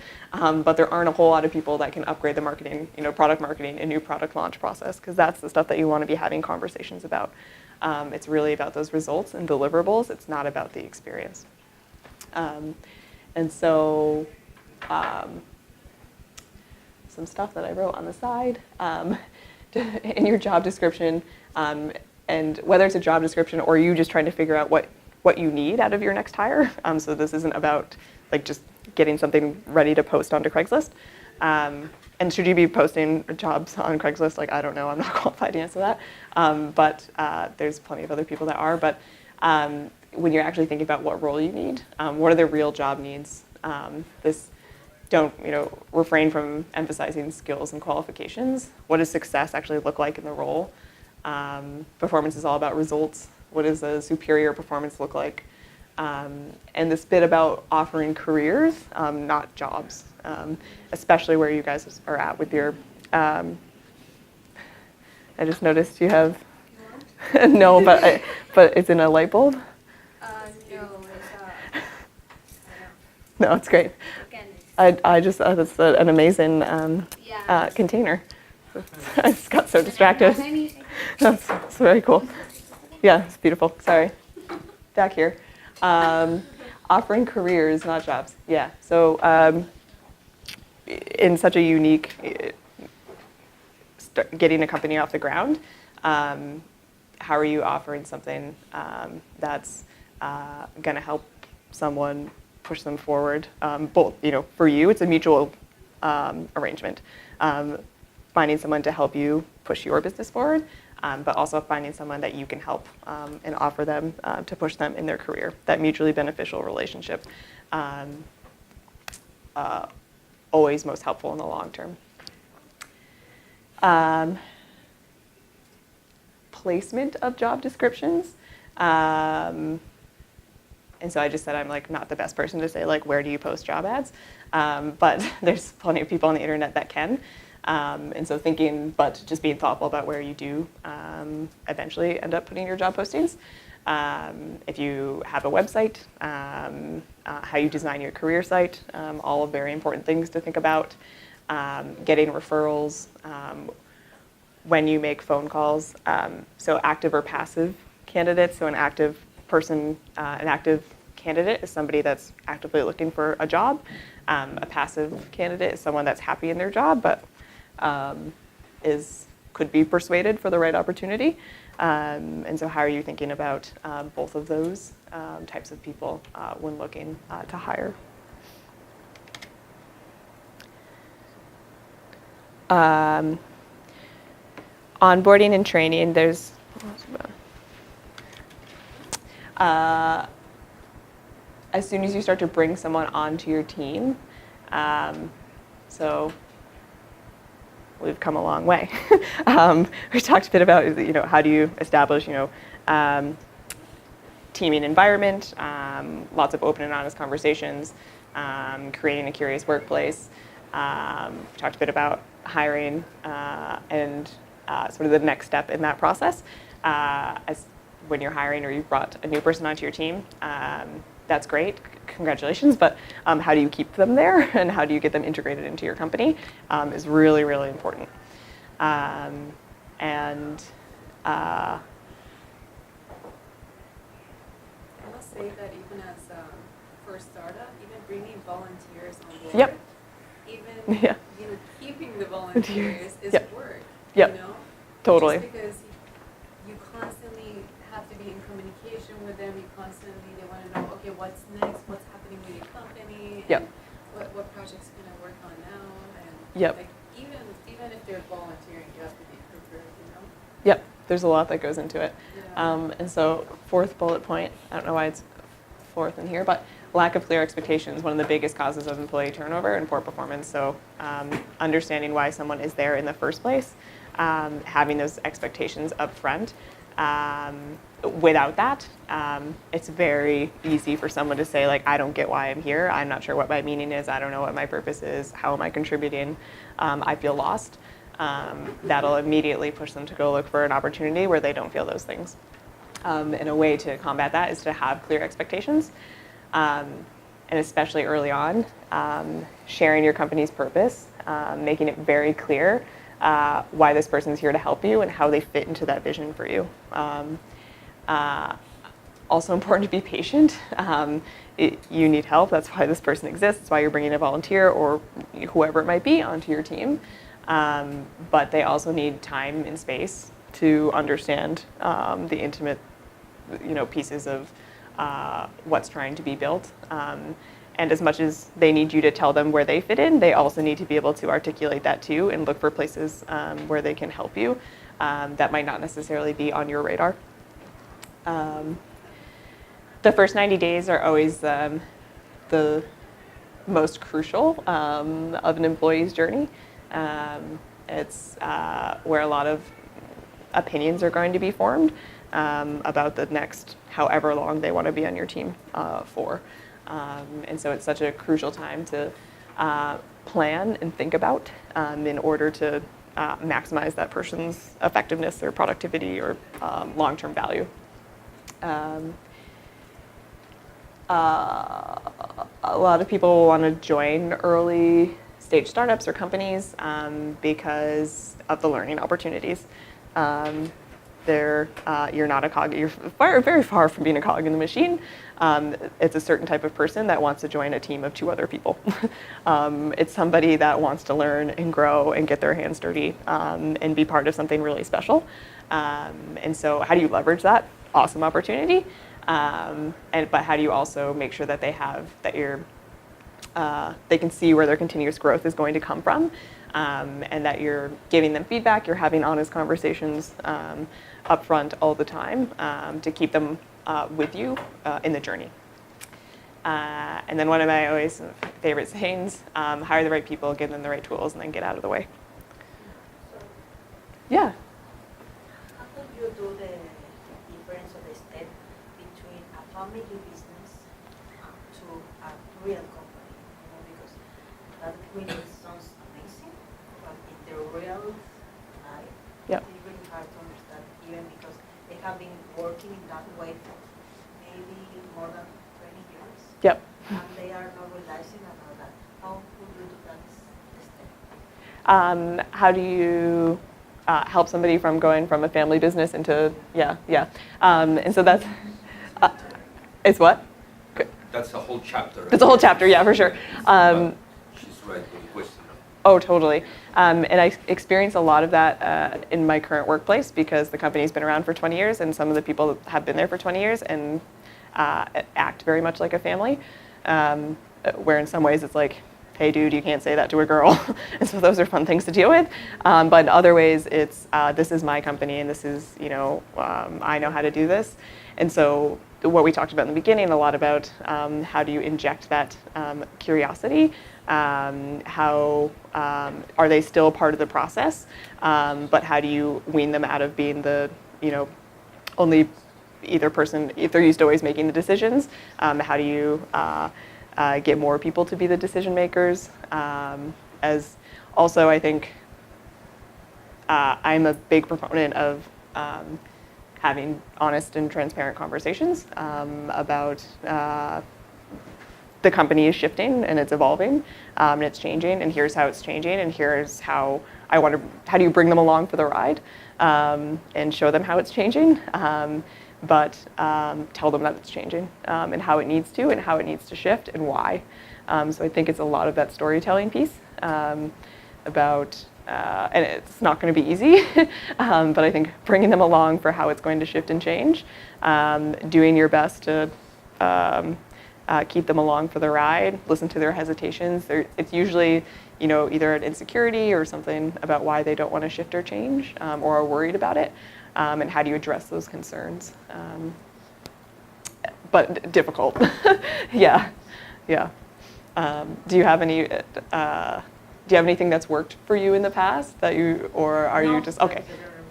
but there aren't a whole lot of people that can upgrade the marketing, product marketing and new product launch process, because that's the stuff that you want to be having conversations about. It's really about those results and deliverables. It's not about the experience. And so some stuff that I wrote on the side in your job description, and whether it's a job description or you just trying to figure out what you need out of your next hire. So this isn't about like just getting something ready to post onto Craigslist. And should you be posting jobs on Craigslist? Like, I don't know, I'm not qualified to answer that. But there's plenty of other people that are. But when you're actually thinking about what role you need, what are the real job needs? Don't refrain from emphasizing skills and qualifications. What does success actually look like in the role? Performance is all about results. What does a superior performance look like? And this bit about offering careers, not jobs, especially where you guys are at with your, I just noticed you have, no, but it's in a light bulb? No, it's great. I just, that's an amazing container. I just got so distracted. That's very cool. Yeah, it's beautiful. Sorry. Back here. Offering careers, not jobs. Yeah. So in such a unique, getting a company off the ground, how are you offering something that's going to help someone push them forward? Both, for you, it's a mutual arrangement. Finding someone to help you push your business forward, but also finding someone that you can help and offer them to push them in their career. That mutually beneficial relationship, always most helpful in the long term. Placement of job descriptions. And so I just said I'm like not the best person to say like where do you post job ads, but there's plenty of people on the internet that can. And so but just being thoughtful about where you do eventually end up putting your job postings. If you have a website, how you design your career site, all very important things to think about. Getting referrals, when you make phone calls. So active or passive candidates. So an active person, an active candidate is somebody that's actively looking for a job. A passive candidate is someone that's happy in their job, but could be persuaded for the right opportunity. And so how are you thinking about both of those types of people when looking to hire? Onboarding and training, there's as soon as you start to bring someone onto your team, so we've come a long way. We talked a bit about, how do you establish, teaming environment, lots of open and honest conversations, creating a curious workplace. Talked a bit about hiring and sort of the next step in that process. As when you're hiring or you've brought a new person onto your team, that's great, congratulations, but how do you keep them there and how do you get them integrated into your company is really, really important. I must say that even as for a startup, even bringing volunteers on board, Yep. even keeping the volunteers is Yep. work. Yep. Totally. Just because you constantly have to be in communication with them, they want to know, okay, what's next, what's happening with your company, and Yep. what projects can I work on now, and Yep. like even if they're volunteering, you have to be prepared, Yep, there's a lot that goes into it. Yeah. And so fourth bullet point, I don't know why it's fourth in here, but lack of clear expectations, one of the biggest causes of employee turnover and poor performance. So understanding why someone is there in the first place, having those expectations up front. Without that, it's very easy for someone to say, like, I don't get why I'm here. I'm not sure what my meaning is. I don't know what my purpose is. How am I contributing? I feel lost. That'll immediately push them to go look for an opportunity where they don't feel those things. And a way to combat that is to have clear expectations. And especially early on, sharing your company's purpose, making it very clear why this person's here to help you and how they fit into that vision for you. Also important to be patient. You need help. That's why this person exists. That's why you're bringing a volunteer or whoever it might be onto your team. But they also need time and space to understand the intimate, pieces of what's trying to be built. And as much as they need you to tell them where they fit in, they also need to be able to articulate that too and look for places where they can help you that might not necessarily be on your radar. The first 90 days are always the most crucial of an employee's journey. It's where a lot of opinions are going to be formed about the next however long they want to be on your team for. And so it's such a crucial time to plan and think about in order to maximize that person's effectiveness or productivity or long-term value. A lot of people will want to join early stage startups or companies because of the learning opportunities. You're not a cog. You're very far from being a cog in the machine. It's a certain type of person that wants to join a team of 2 other people. It's somebody that wants to learn and grow and get their hands dirty and be part of something really special. And so, how do you leverage that awesome opportunity? But how do you also make sure that they can see where their continuous growth is going to come from, and that you're giving them feedback, you're having honest conversations up front all the time to keep them with you in the journey. And then one of my always favorite sayings, hire the right people, give them the right tools, and then get out of the way. Yeah. How could you do the difference of the step between a family business to a real company? Because that really sounds amazing, but in the real life, Yep. it's really hard to understand, even because they have been working in that way for maybe more than 20 years. Yep. And they are not realizing about that. How could you do that step? How do you help somebody from going from a family business into, and so that's, It's what? That's a whole chapter. It's a whole chapter, yeah, for sure. She's right with the question. Oh, totally. And I experience a lot of that in my current workplace because the company's been around for 20 years and some of the people have been there for 20 years and act very much like a family, where in some ways it's like, hey dude, you can't say that to a girl. And so those are fun things to deal with. But in other ways it's, this is my company and this is, I know how to do this. And so what we talked about in the beginning, a lot about how do you inject that curiosity, how are they still part of the process, but how do you wean them out of being the, only either person, if they're used to always making the decisions, how do you get more people to be the decision makers? As also, I think I'm a big proponent of having honest and transparent conversations about the company is shifting and it's evolving and it's changing and here's how it's changing and here's how how do you bring them along for the ride and show them how it's changing, but tell them that it's changing and how it needs to shift and why. So I think it's a lot of that storytelling piece about, and it's not going to be easy, but I think bringing them along for how it's going to shift and change, doing your best to keep them along for the ride, listen to their hesitations. It's usually, either an insecurity or something about why they don't want to shift or change or are worried about it, and how do you address those concerns. But difficult. Yeah. Do you have any? Do you have anything that's worked for you in the past that you, or are you just okay?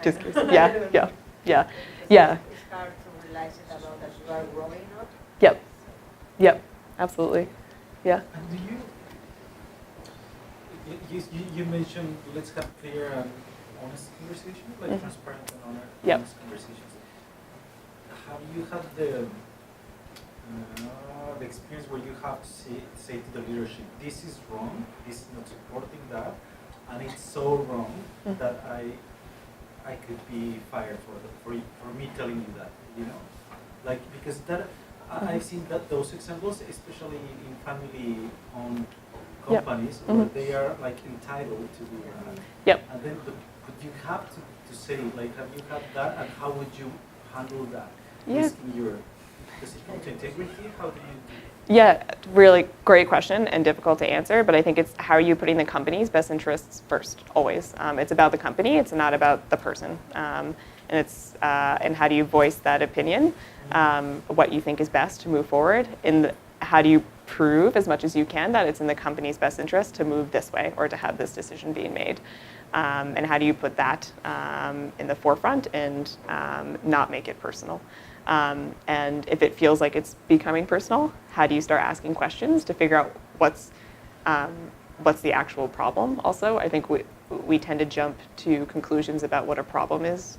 Just curious. Yeah. It's hard to realize it about that you are growing up. Yep. Absolutely. Yeah. And do you mentioned let's have clear and honest conversation, like transparent and honest conversations. Have you had the experience where you have to say to the leadership, this is wrong, this is not supporting that, and it's so wrong that I could be fired for me telling you that, like, because that I've seen that those examples, especially in family-owned companies, where they are like entitled to do that. And then would you have to say, like, have you had that, and how would you handle that? Does it come to integrity? How do you? Yeah, really great question and difficult to answer, but I think it's how are you putting the company's best interests first, always. It's about the company, it's not about the person. And it's and how do you voice that opinion, what you think is best to move forward, and how do you prove as much as you can that it's in the company's best interest to move this way or to have this decision being made. And how do you put that in the forefront and not make it personal? And if it feels like it's becoming personal, how do you start asking questions to figure out what's the actual problem? Also, I think we tend to jump to conclusions about what a problem is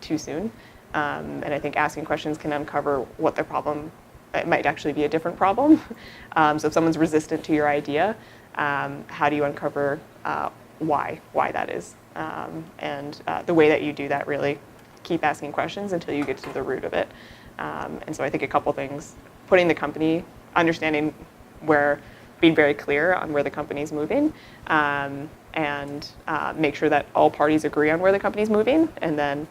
too soon. And I think asking questions can uncover what the problem, it might actually be a different problem. So if someone's resistant to your idea, how do you uncover why that is? And the way that you do that, really keep asking questions until you get to the root of it. And so I think a couple things, putting the company, understanding being very clear on where the company's moving, and make sure that all parties agree on where the company's moving, and then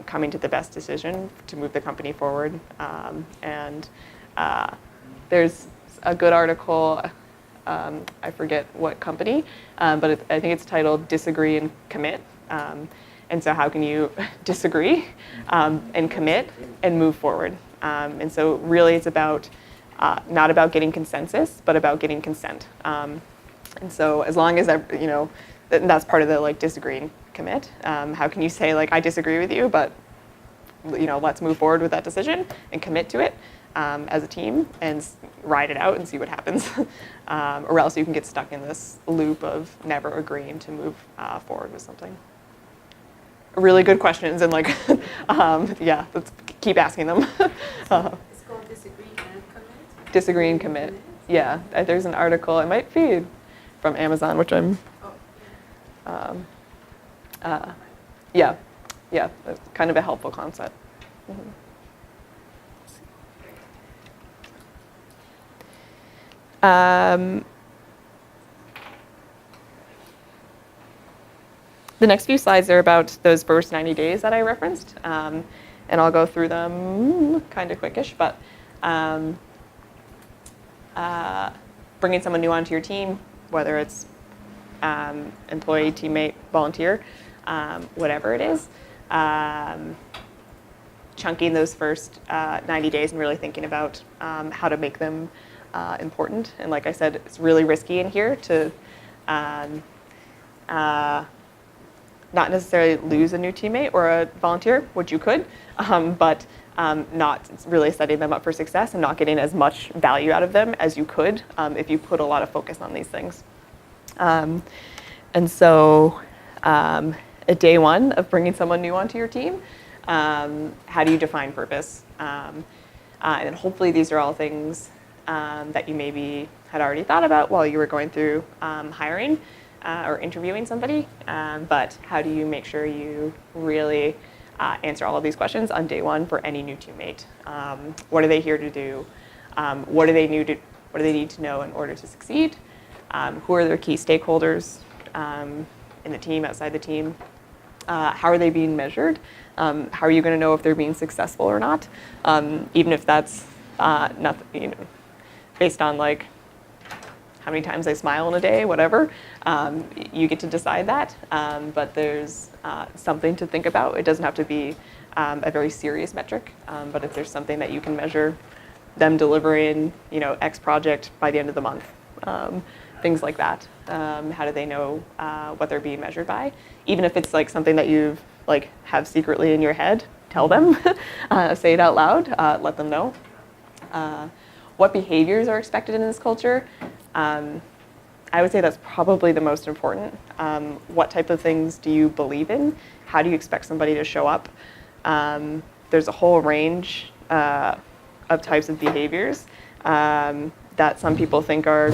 coming to the best decision to move the company forward. And there's a good article, I forget what company, but I think it's titled Disagree and Commit. And so how can you disagree and commit and move forward? And so really it's about, not about getting consensus, but about getting consent. And so as long as, that's part of the like disagree and commit. How can you say like, I disagree with you, but let's move forward with that decision and commit to it as a team and ride it out and see what happens. Or else you can get stuck in this loop of never agreeing to move forward with something. Really good questions and like, let's keep asking them. It's called Disagree and Commit? Disagree and Commit. Yeah, there's an article, it might be from Amazon, which I'm, that's kind of a helpful concept. The next few slides are about those first 90 days that I referenced, and I'll go through them kind of quickish, but bringing someone new onto your team, whether it's employee, teammate, volunteer, whatever it is, chunking those first 90 days and really thinking about how to make them important. And like I said, it's really risky in here to not necessarily lose a new teammate or a volunteer, which you could, but not really setting them up for success and not getting as much value out of them as you could if you put a lot of focus on these things. And so at day one of bringing someone new onto your team, how do you define purpose? And hopefully these are all things that you maybe had already thought about while you were going through hiring or interviewing somebody, but how do you make sure you really answer all of these questions on day one for any new teammate? What are they here to do? What do they need to know in order to succeed? Who are their key stakeholders in the team, outside the team? How are they being measured? How are you going to know if they're being successful or not? Even if that's not, based on like how many times they smile in a day, whatever. You get to decide that, but there's something to think about. It doesn't have to be a very serious metric, but if there's something that you can measure them delivering, X project by the end of the month, things like that. How do they know what they're being measured by? Even if it's like something that you've have secretly in your head, tell them, say it out loud, let them know. What behaviors are expected in this culture? I would say that's probably the most important. What type of things do you believe in? How do you expect somebody to show up? There's a whole range of types of behaviors that some people think are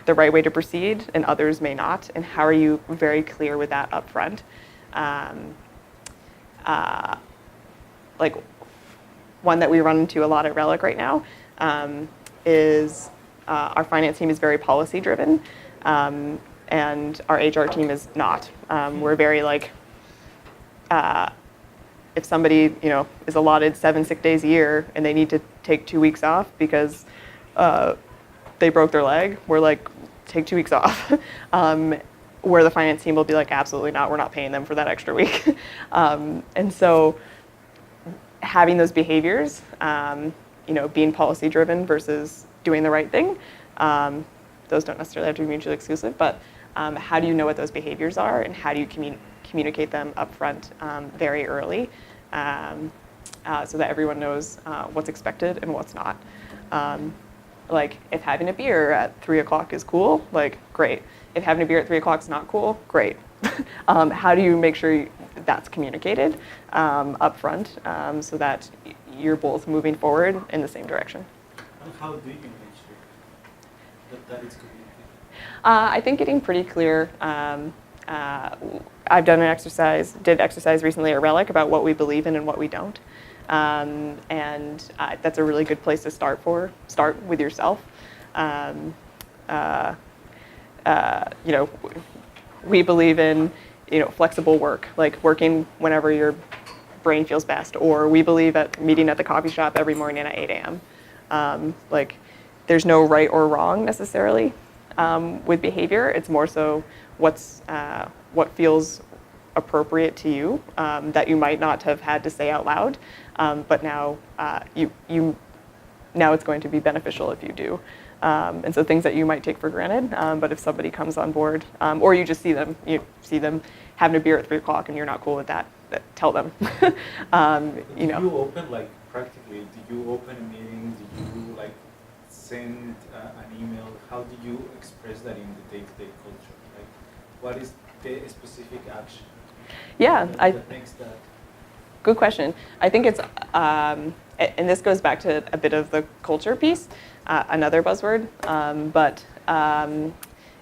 the right way to proceed and others may not. And how are you very clear with that up front? One that we run into a lot at Relic right now is our finance team is very policy driven, and our HR team is not. We're very if somebody is allotted 7 sick days a year and they need to take 2 weeks off because they broke their leg, we're like, take 2 weeks off. Where the finance team will be like, absolutely not, we're not paying them for that extra week. And so having those behaviors, being policy driven versus doing the right thing, those don't necessarily have to be mutually exclusive, but how do you know what those behaviors are and how do you communicate them up front very early so that everyone knows what's expected and what's not. If having a beer at 3 o'clock is cool, great. If having a beer at 3 o'clock is not cool, great. How do you make sure that's communicated up front so that you're both moving forward in the same direction? And how do you make sure that it's communicated? I think getting pretty clear. I've done did exercise recently at Relic about what we believe in and what we don't. And that's a really good place to start with yourself. We believe in, flexible work, like working whenever your brain feels best, or we believe at meeting at the coffee shop every morning at 8 a.m. There's no right or wrong necessarily with behavior. It's more so what feels appropriate to you that you might not have had to say out loud, but now now it's going to be beneficial if you do. And so things that you might take for granted, but if somebody comes on board, or you just see them having a beer at 3 o'clock and you're not cool with that, tell them. Do you open, practically, do you open a meeting? Do you send an email? How do you express that in the day-to-day culture? What is the specific action? Yeah, that makes that? Good question. I think it's, and this goes back to a bit of the culture piece, another buzzword, but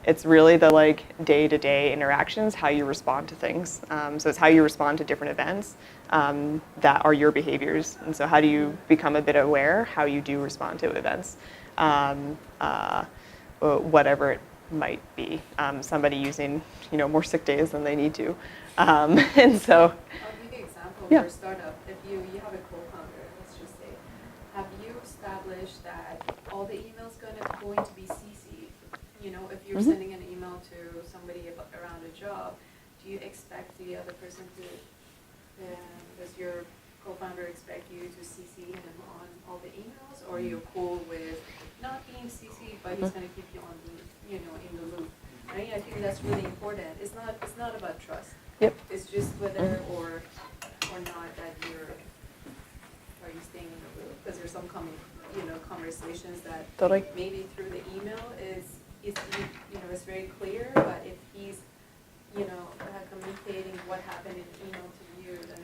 it's really the day-to-day interactions, how you respond to things. So it's how you respond to different events that are your behaviors. And so how do you become a bit aware how you do respond to events? whatever it might be. Somebody using, more sick days than they need to. And so. I'll give you an example Yeah. for a startup. If you have a co-founder, let's just say, have you established that all the emails going to be CC'd? If you're sending an email to somebody around a job, do you expect the other person to, does your co-founder expect you to CC him on all the emails, or are you cool with not being CC'd, but he's going to keep you on the, in the loop? Right? I think that's really important. It's not about trust. Yep. It's just whether or not that are you staying in the loop? Because there's some conversations that Totally. maybe through the email is very clear, but if he's communicating what happened in email to you, then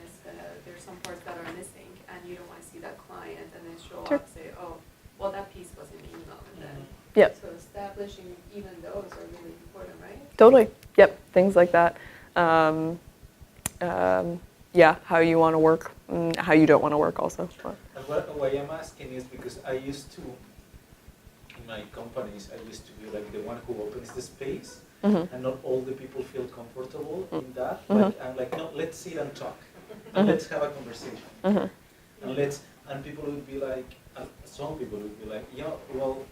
there's some parts that are missing, and you don't want to see that client and then show up and say, oh, well, that piece was in the email, and then Yep. so establishing even those are really important, right? Totally. Yep. Things like that. Yeah, how you want to work, and how you don't want to work also. And why I'm asking is because I used to, in my companies, I used to be like the one who opens the space, and not all the people feel comfortable in that. But I'm like, no, let's sit and talk, and let's have a conversation, and people would be like, some people would be like, yeah, well,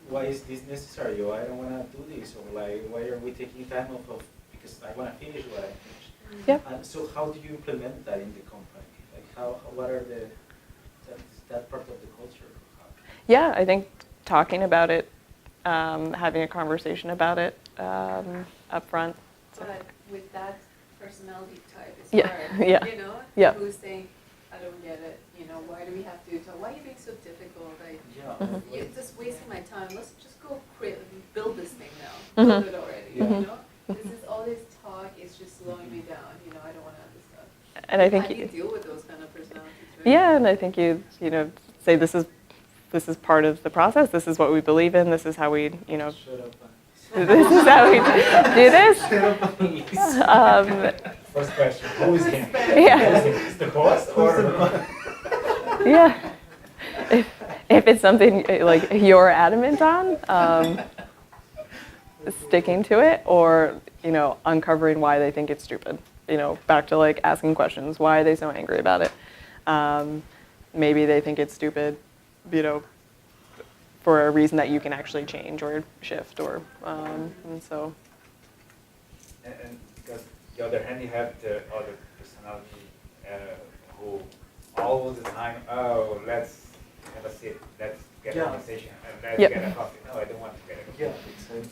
why is this necessary? Or I don't want to do this, or like, why are we taking time off of, because I want to finish what I finished. Yep. And so how do you implement that in the company? Like what are that part of the culture? Yeah, I think talking about it, having a conversation about it up front. But with that personality type, it's Yeah, hard, yeah, yeah. Who's saying, I don't get it, why do we have to talk? Why are you being so difficult? You're just wasting my time. Let's just go build this thing now. Build it already, This is all this talk is just slowing me down, I don't want to have this stuff. And I think how do you deal with those kind of personalities, right? Yeah, and I think you say this is part of the process. This is what we believe in. This is how we, Shut up. this is how we do this. First question, who is him? Yeah. Is the host or? Yeah. If it's something like you're adamant on, sticking to it, or uncovering why they think it's stupid. Back to like asking questions. Why are they so angry about it? Maybe they think it's stupid, for a reason that you can actually change or shift, or and so. And because the other hand, you have the other personality who all the time, oh, let's have a sit, let's get a conversation, and let's get a coffee. No, I don't want to get a coffee. Yeah,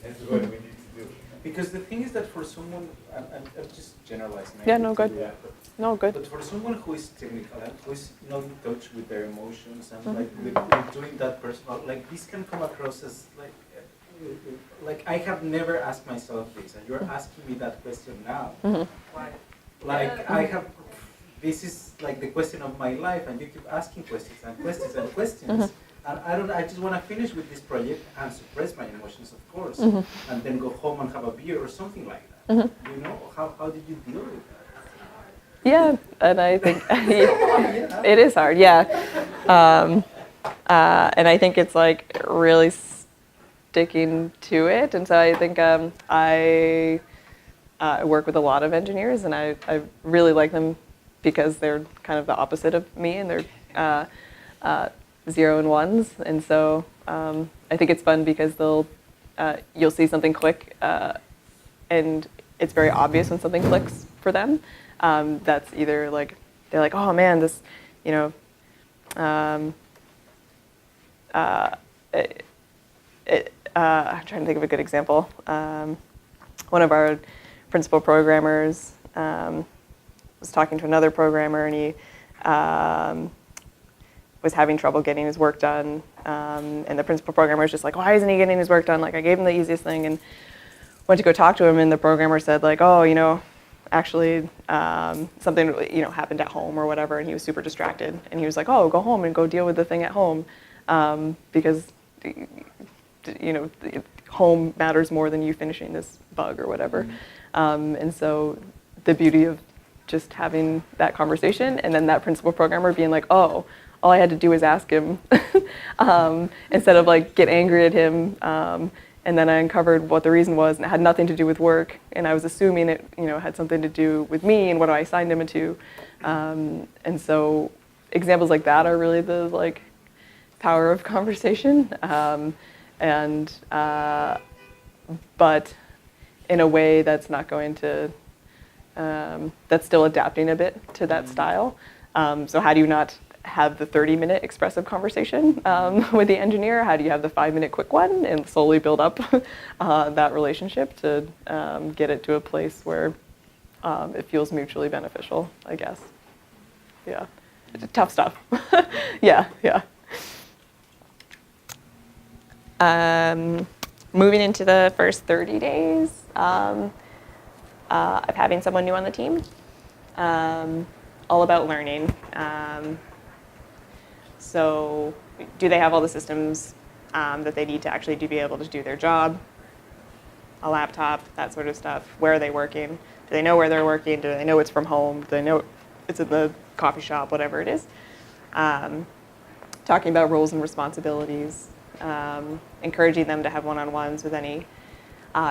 That's what we need to do. Because the thing is that for someone, I'm just generalizing. Yeah, no, good. Yeah, No, good. But for someone who is technical and who is not in touch with their emotions and like with doing that personal, like this can come across as like I have never asked myself this, and you're asking me that question now. Why? Like I have, this is like the question of my life, and you keep asking questions and questions and questions. And I just want to finish with this project and suppress my emotions, of course, and then go home and have a beer or something like that. How did you deal with that? Yeah, and I think it is hard. Yeah, and I think it's like really sticking to it. And so I think I work with a lot of engineers, and I really like them because they're kind of the opposite of me, and they're 0 and 1s. And so I think it's fun because you'll see something click, and it's very obvious when something clicks for them. That's either like they're like, oh man, this, I'm trying to think of a good example. One of our principal programmers was talking to another programmer, and he was having trouble getting his work done. And the principal programmer was just like, why isn't he getting his work done? Like, I gave him the easiest thing, and went to go talk to him, and the programmer said like, oh, actually something happened at home or whatever, and he was super distracted, and he was like, oh, go home and go deal with the thing at home, because home matters more than you finishing this bug or whatever. And so the beauty of just having that conversation, and then that principal programmer being like, oh, all I had to do was ask him instead of like get angry at him. And then I uncovered what the reason was, and it had nothing to do with work. And I was assuming it, had something to do with me and what I assigned him to. And so examples like that are really the like power of conversation. But in a way that's not going to, that's still adapting a bit to that style. So how do you not have the 30-minute expressive conversation with the engineer? How do you have the 5-minute quick one and slowly build up that relationship to get it to a place where it feels mutually beneficial, I guess. Yeah, it's tough stuff. Yeah. Moving into the first 30 days of having someone new on the team, all about learning. So do they have all the systems that they need to actually be able to do their job? A laptop, that sort of stuff. Where are they working? Do they know where they're working? Do they know it's from home? Do they know it's in the coffee shop, whatever it is? Talking about roles and responsibilities. Encouraging them to have one-on-ones with any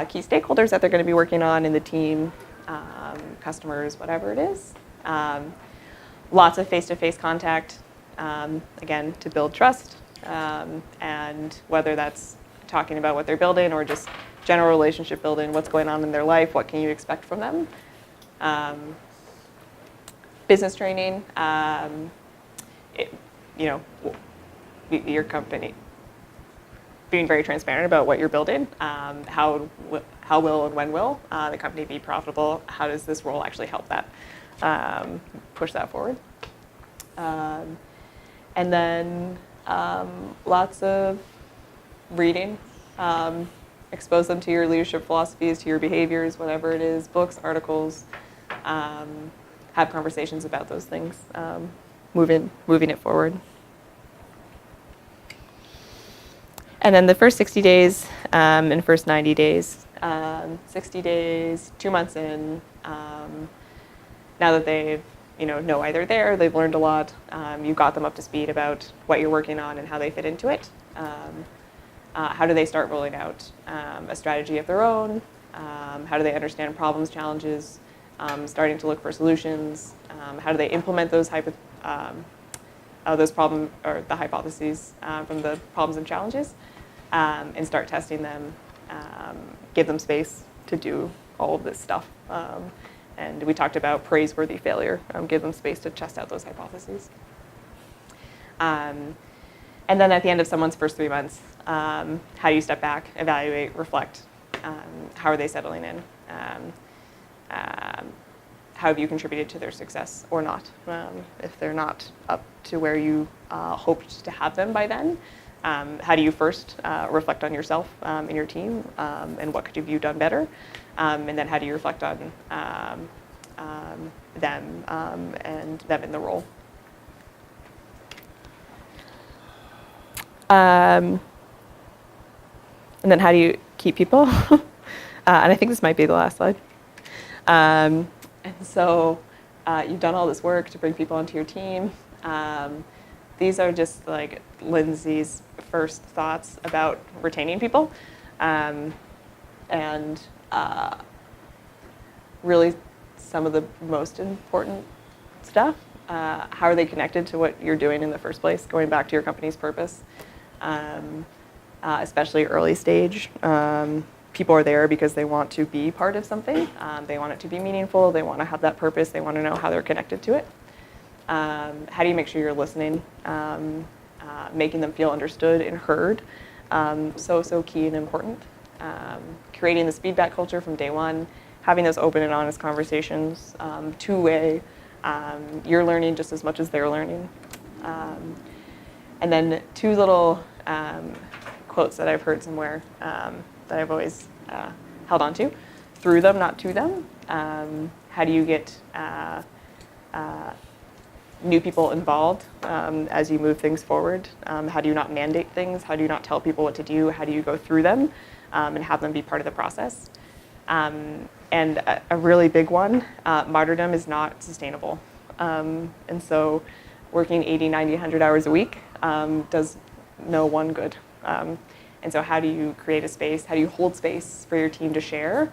key stakeholders that they're going to be working on in the team, customers, whatever it is. Lots of face-to-face contact, again, to build trust, and whether that's talking about what they're building or just general relationship building, what's going on in their life, what can you expect from them. Business training, your company, being very transparent about what you're building, how will and when will the company be profitable, how does this role actually help that, push that forward. And then lots of reading, expose them to your leadership philosophies, to your behaviors, whatever it is, books, articles, have conversations about those things, moving it forward. And then the first 60 days and first 90 days, 60 days, 2 months in, now that they've, know why they're there, they've learned a lot, you've got them up to speed about what you're working on and how they fit into it. How do they start rolling out a strategy of their own? How do they understand problems, challenges, starting to look for solutions? How do they implement those problem or the hypotheses from the problems and challenges, and start testing them, give them space to do all of this stuff. And we talked about praiseworthy failure, give them space to test out those hypotheses. And then at the end of someone's first 3 months, how do you step back, evaluate, reflect? How are they settling in? How have you contributed to their success or not? If they're not up to where you hoped to have them by then, how do you first reflect on yourself and your team, and what could you have done better? And then how do you reflect on them and them in the role? And then how do you keep people? And I think this might be the last slide. And so you've done all this work to bring people onto your team. These are just like Lyndsay's first thoughts about retaining people. And really some of the most important stuff. How are they connected to what you're doing in the first place? Going back to your company's purpose, especially early stage. People are there because they want to be part of something. They want it to be meaningful. They want to have that purpose. They want to know how they're connected to it. How do you make sure you're listening, making them feel understood and heard? So key and important. Creating this feedback culture from day one, having those open and honest conversations, two-way. You're learning just as much as they're learning. And then 2 little quotes that I've heard somewhere that I've always held on to. Through them, not to them. How do you get new people involved as you move things forward? How do you not mandate things? How do you not tell people what to do? How do you go through them and have them be part of the process? And a really big one, martyrdom is not sustainable. And so working 80, 90, 100 hours a week does no one good. And so how do you create a space? How do you hold space for your team to share?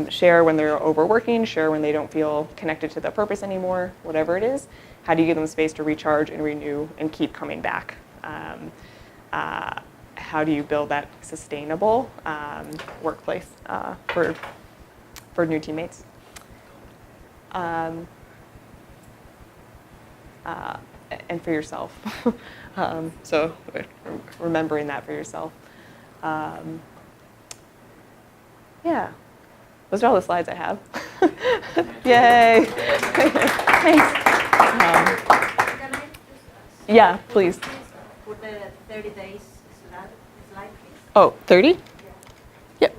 Share when they're overworking, share when they don't feel connected to the purpose anymore, whatever it is. How do you give them space to recharge and renew and keep coming back? How do you build that sustainable workplace for new teammates? And for yourself. So remembering that for yourself. Yeah, those are all the slides I have. Yay! Thanks. Can I just ask? Yeah, please. For the 30 days slide, please. Oh, 30? Yep.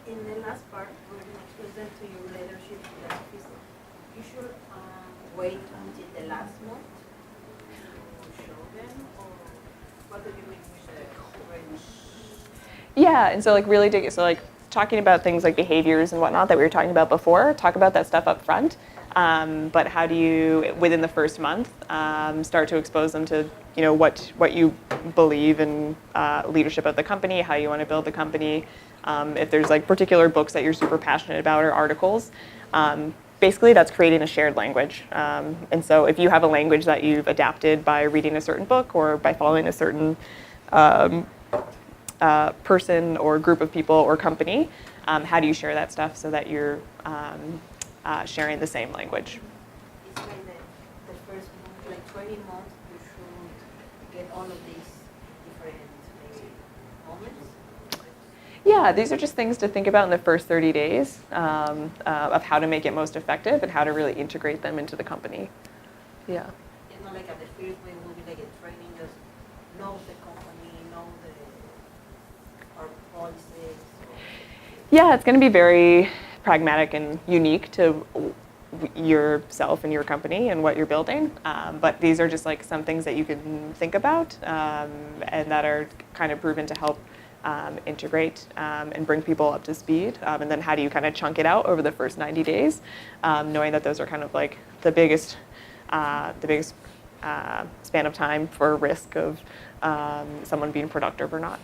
In the last part, when you present to your leadership philosophies, you should wait until the last month to show them, or what do you mean with the range? Yeah, and so like really talking about things like behaviors and whatnot that we were talking about before, talk about that stuff up front. But how do you, within the first month, start to expose them to, what you believe in leadership of the company, how you want to build the company, if there's like particular books that you're super passionate about or articles. Basically, that's creating a shared language. And so if you have a language that you've adapted by reading a certain book or by following a certain person or group of people or company, how do you share that stuff so that you're sharing the same language? It's like the first month, like 20 months, you should get all of these different moments. Yeah, these are just things to think about in the first 30 days of how to make it most effective and how to really integrate them into the company. Yeah. It's not like at the first way will be like a training, just know the company, know our policies. Yeah, it's going to be very pragmatic and unique to yourself and your company and what you're building. But these are just like some things that you can think about and that are kind of proven to help integrate and bring people up to speed. And then how do you kind of chunk it out over the first 90 days, knowing that those are kind of like the biggest span of time for risk of someone being productive or not.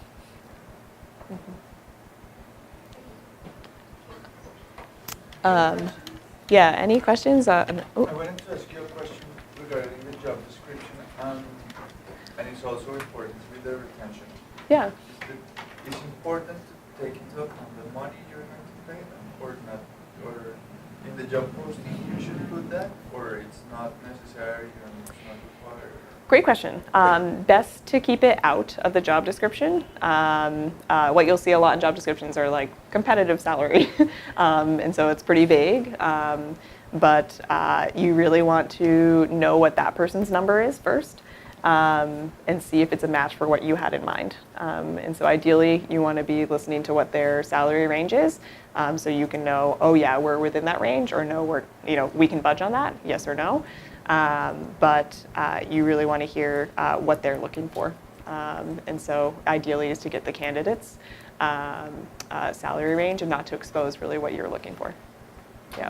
Yeah, any questions? I wanted to ask you a question regarding the job description, and it's also important with the retention. Yeah. It's important to take into account the money you're going to pay them, or not, or in the job posting you should put that, or it's not necessary and it's not required. Great question. Best to keep it out of the job description. What you'll see a lot in job descriptions are like competitive salary. And so it's pretty vague. But you really want to know what that person's number is first and see if it's a match for what you had in mind. And so ideally, you want to be listening to what their salary range is so you can know, oh yeah, we're within that range, or no, we can budge on that, yes or no. But you really want to hear what they're looking for. And so ideally is to get the candidate's salary range and not to expose really what you're looking for. Yeah.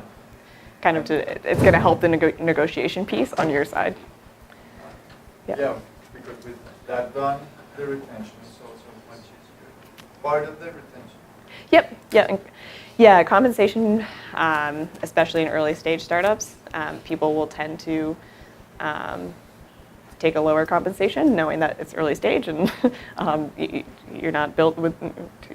Kind of it's going to help the negotiation piece on your side. Yeah, because with that done, the retention is also much easier. Part of the retention. Yep. Yeah. Yeah. Compensation, especially in early stage startups, people will tend to take a lower compensation, knowing that it's early stage and you're not built with,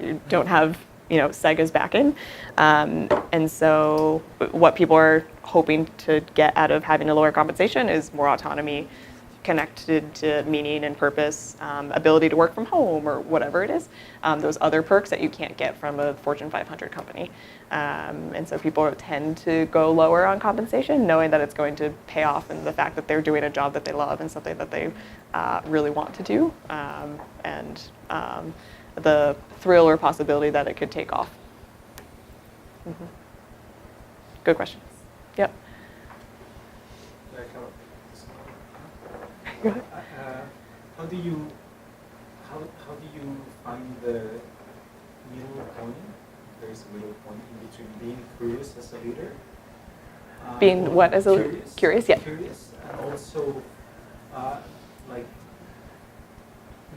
you don't have Sega's backing, and so what people are hoping to get out of having a lower compensation is more autonomy, connected to meaning and purpose, ability to work from home or whatever it is, those other perks that you can't get from a Fortune 500 company. And so people tend to go lower on compensation, knowing that it's going to pay off in the fact that they're doing a job that they love and something that they really want to do, and the thrill or possibility that it could take off. Mm-hmm. Good question. Yep. How do you find the middle point. There is a middle point in between being curious as a leader. Being or what as a curious? Yeah. Curious, and also like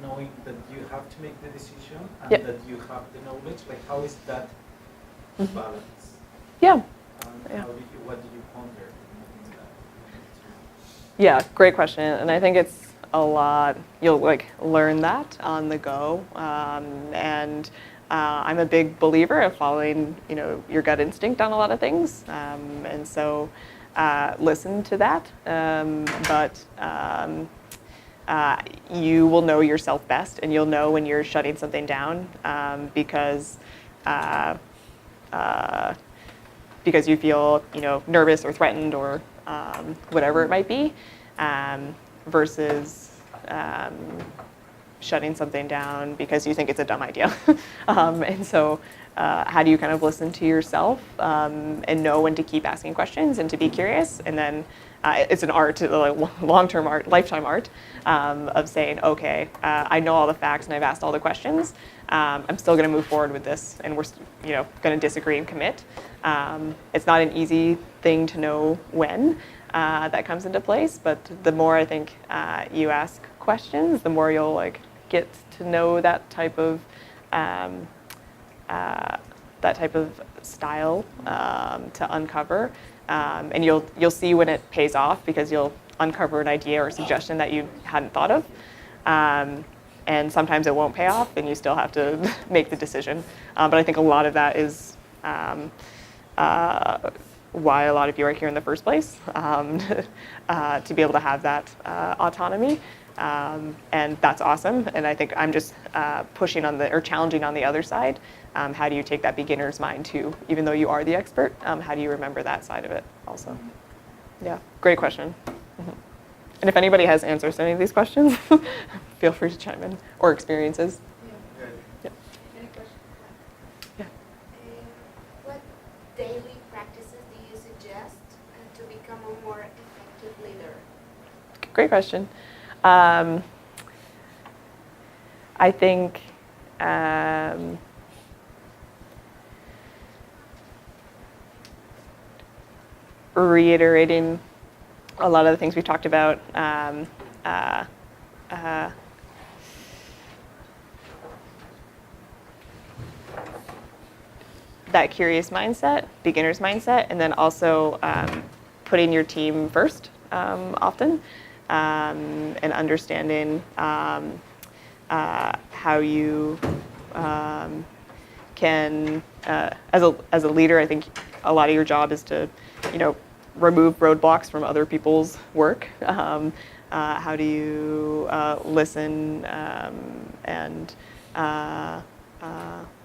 knowing that you have to make the decision and Yep. that you have the knowledge. Like, how is that Mhm. balance? Yeah. And Yeah. what do you ponder in that? Yeah, great question. And I think it's a lot, you'll like learn that on the go. And I'm a big believer of following, your gut instinct on a lot of things. And so listen to that. But you will know yourself best, and you'll know when you're shutting something down because you feel, nervous or threatened or whatever it might be, versus shutting something down because you think it's a dumb idea. And so how do you kind of listen to yourself and know when to keep asking questions and to be curious? And then it's an art, like long-term art, lifetime art, of saying, okay, I know all the facts and I've asked all the questions. I'm still going to move forward with this, and we're going to disagree and commit. It's not an easy thing to know when that comes into place, but the more I think you ask questions, the more you'll like get to know that type of style to uncover, and you'll see when it pays off because you'll uncover an idea or suggestion that you hadn't thought of. And sometimes it won't pay off, and you still have to make the decision. But I think a lot of that is why a lot of you are here in the first place, to be able to have that autonomy. And that's awesome. And I think I'm just pushing on or challenging on the other side. How do you take that beginner's mind too? Even though you are the expert, how do you remember that side of it also? Yeah, great question. Mm-hmm. And if anybody has answers to any of these questions, feel free to chime in, or experiences. Yeah. Any questions? Yeah. What daily practices do you suggest to become a more effective leader? Great question. I think reiterating a lot of the things we talked about, that curious mindset, beginner's mindset, and then also putting your team first often, and understanding how you can, as a leader, I think a lot of your job is to, remove roadblocks from other people's work. How do you listen and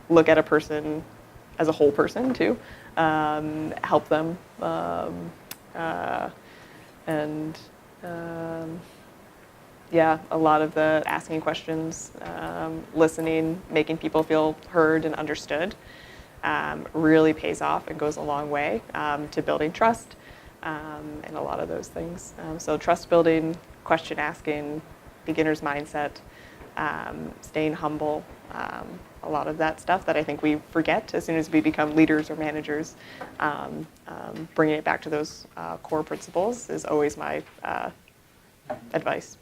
look at a person as a whole person too, help them, and yeah, a lot of the asking questions, listening, making people feel heard and understood, really pays off and goes a long way to building trust, and a lot of those things. So trust building, question asking, beginner's mindset, staying humble, a lot of that stuff that I think we forget as soon as we become leaders or managers. Bringing it back to those core principles is always my advice.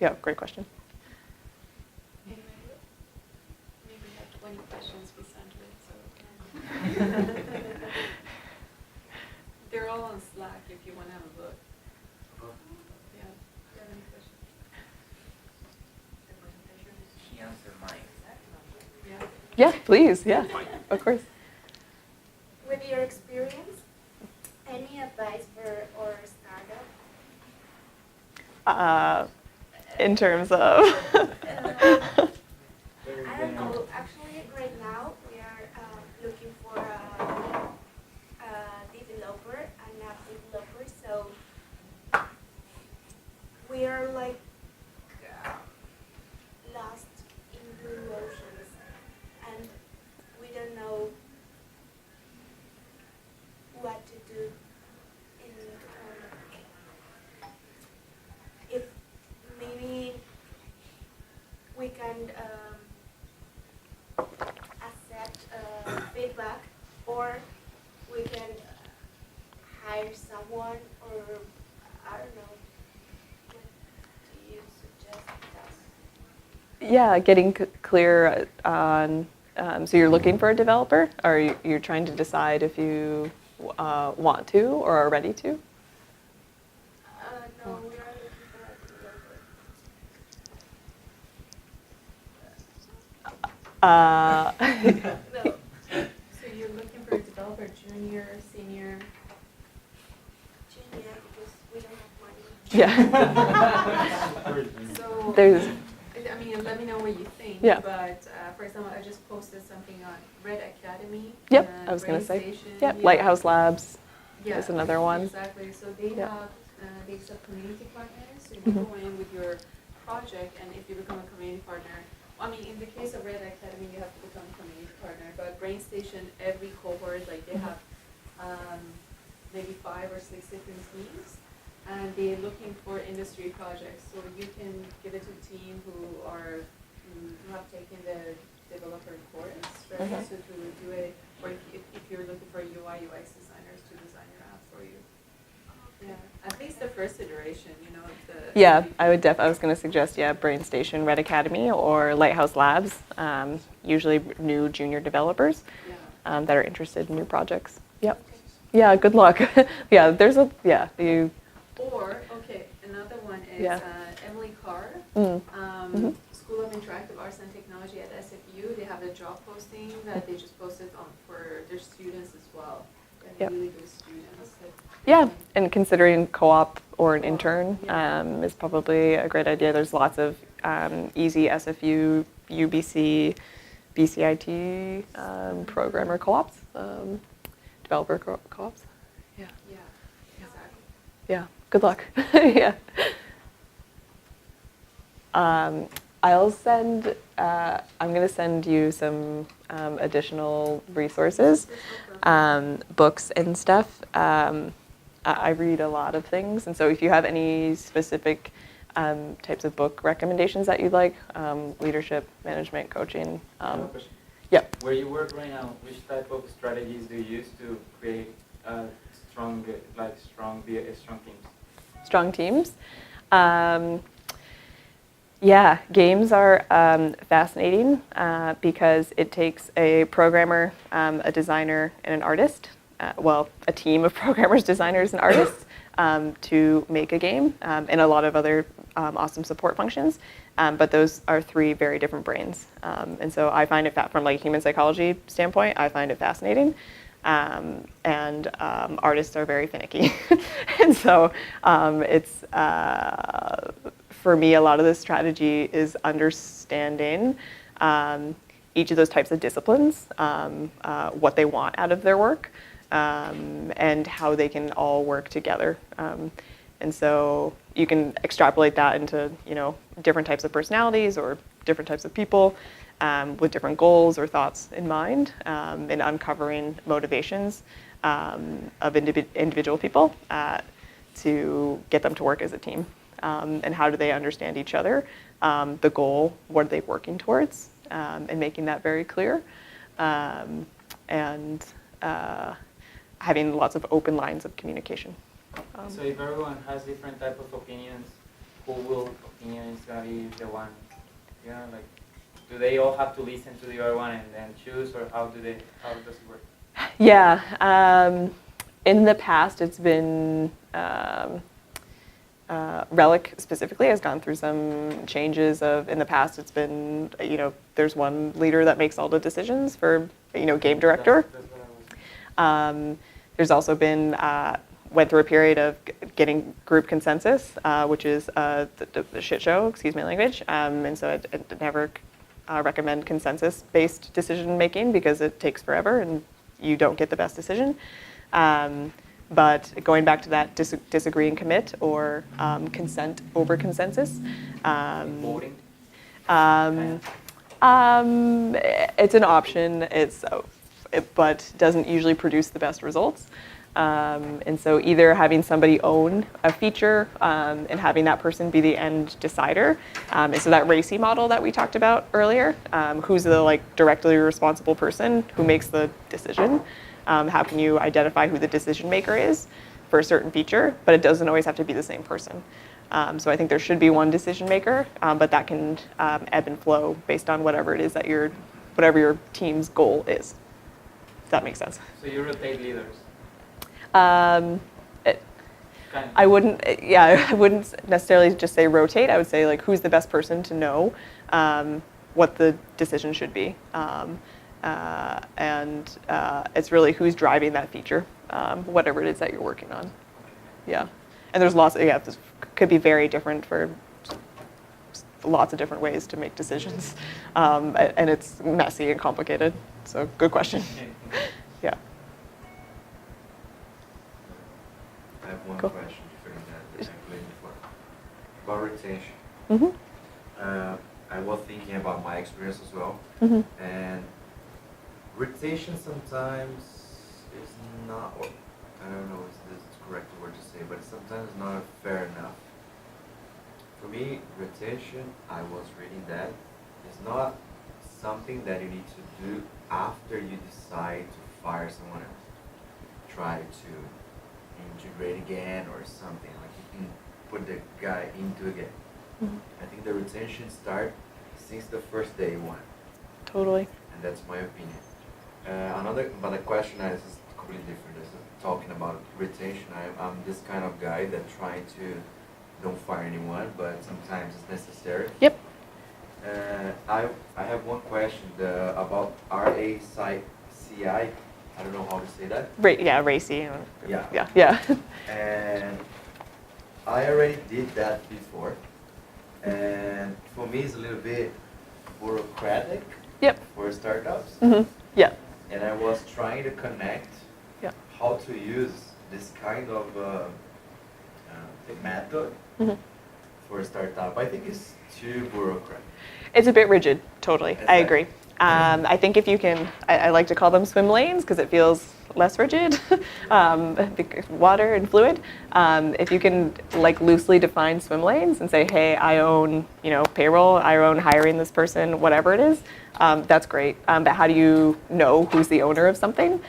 Yeah, great question. Maybe we have 20 questions beside it, so they're all on Slack if you want to have a look. Yeah, do you have any questions? She answered mine. Yeah. Yeah, please. Yeah, of course. With your experience, any advice for our startup? In terms of I don't know. Actually, right now we are looking for a developer, an app developer. So we are like lost in the emotions, and we don't know what to do. If maybe we can or we can hire someone, or I don't know. What do you suggest us? Yeah, getting clear on, so you're looking for a developer, or you're trying to decide if you want to or are ready to? No, we are looking for a developer. No. So you're looking for a developer, junior, senior? Junior, because we don't have money. Yeah. So, There's, I mean, let me know what you think. Yeah. But for example, I just posted something on Red Academy. Yep, and I was going to say. Brain Station. Yep, Yeah. Lighthouse Labs Yeah, is another one. Exactly. So they Yeah. have they accept community partners. So you Mhm. go in with your project, and if you become a community partner, I mean, in the case of Red Academy, you have to become a community partner. But Brain Station, every cohort, like they have maybe 5 or 6 different teams, and they're looking for industry projects. So you can give it to a team who are who have taken the developer course, right? Mhm. So to do it, or if you're looking for UI UX designers to design your app for you. Yeah, at least the first iteration, you know. Yeah, I was going to suggest, Brain Station, Red Academy, or Lighthouse Labs, usually new junior developers that are interested in new projects. Yep. Yeah, good luck. Yeah, you. Or, okay, another one is Yeah. Emily Carr, Mhm. School of Interactive Arts and Technology at SFU. They have a job posting that they just posted on for their students as well. And Yep. really good students. Yeah, and considering co-op or an intern is probably a great idea. There's lots of easy SFU, UBC, BCIT programmer co-ops, developer co-ops. Yeah. Yeah, exactly. Yeah, good luck. Yeah. I'll send, I'm going to send you some additional resources, books and stuff. I read a lot of things, and so if you have any specific types of book recommendations that you'd like, leadership, management, coaching. I have a question. Yep. Where you work right now, which type of strategies do you use to create strong teams? Strong teams. Yeah, games are fascinating because it takes a programmer, a designer, and an artist, a team of programmers, designers, and artists to make a game, and a lot of other awesome support functions. But those are 3 very different brains. And so I find it, from like a human psychology standpoint, I find it fascinating. And artists are very finicky. And so it's, for me, a lot of the strategy is understanding each of those types of disciplines, what they want out of their work, and how they can all work together. And so you can extrapolate that into, different types of personalities or different types of people with different goals or thoughts in mind, and uncovering motivations of individual people to get them to work as a team. And how do they understand each other, the goal, what are they working towards, and making that very clear, and having lots of open lines of communication. So if everyone has different type of opinions, who will opinion is gonna be the one? Like, do they all have to listen to the other one and then choose, or how does it work? Yeah, in the past it's been, Relic specifically has gone through some changes in the past it's been, there's one leader that makes all the decisions for, game director. That's what I was. There's also been, went through a period of getting group consensus, which is the shit show, excuse my language. And so I'd never recommend consensus-based decision making because it takes forever and you don't get the best decision. But going back to that disagree and commit, or consent over consensus. Voting? It's an option, but doesn't usually produce the best results. And so either having somebody own a feature and having that person be the end decider. And so that RACI model that we talked about earlier, who's the directly responsible person who makes the decision, How can you identify who the decision maker is for a certain feature, but it doesn't always have to be the same person. So I think there should be one decision maker, but that can ebb and flow based on whatever it is that whatever your team's goal is. Does that make sense? So you rotate leaders? I wouldn't necessarily just say rotate. I would say like who's the best person to know what the decision should be, and it's really who's driving that feature, whatever it is that you're working on. Yeah, and there's lots. This could be very different for lots of different ways to make decisions, and it's messy and complicated. So good question. Yeah. I have one Cool. question different than I played before. About retention. Mm-hmm. I was thinking about my experience as well. Mm-hmm. And retention sometimes is not, or I don't know if this is the correct word to say, but sometimes not fair enough. For me, retention, I was reading that, is not something that you need to do after you decide to fire someone else. Try to integrate again or something, like you can put the guy into again. Mm-hmm. I think the retention starts since the first day one. Totally. And that's my opinion. But the question is completely different. This is talking about retention. I'm this kind of guy that trying to don't fire anyone, but sometimes it's necessary. Yep. I have one question about RACI. I don't know how to say that. Racy. Yeah. Yeah. And I already did that before. And for me, it's a little bit bureaucratic. Yep. For startups. Mm-hmm. Yeah. And I was trying to connect how to use this kind of method for a startup. I think it's too bureaucratic. It's a bit rigid, totally. I agree. I think if you can, I like to call them swim lanes because it feels less rigid, water and fluid. If you can like loosely define swim lanes and say, hey, I own, payroll, I own hiring this person, whatever it is, that's great. But how do you know who's the owner of something?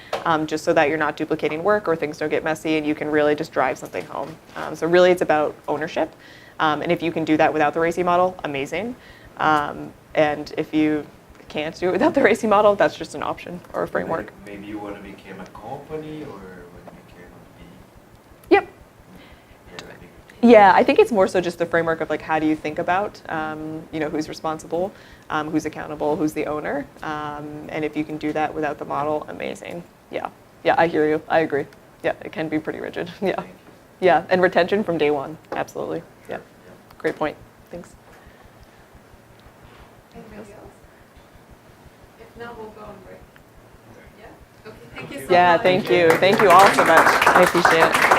Just so that you're not duplicating work or things don't get messy and you can really just drive something home. So really it's about ownership. And if you can do that without the RACI model, amazing. And if you can't do it without the RACI model, that's just an option or a framework. Maybe you want to become a company or when you became a B. Yep. Yeah, I think it's more so just the framework of like how do you think about who's responsible, who's accountable, who's the owner, and if you can do that without the model, amazing. Yeah, I hear you. I agree. Yeah, it can be pretty rigid. Yeah, and retention from day one, absolutely. Yeah, great point. Thanks. Anybody else? If not, we'll go on break. Yeah? Okay, thank you so much. Yeah, thank you. Thank you all so much. I appreciate it.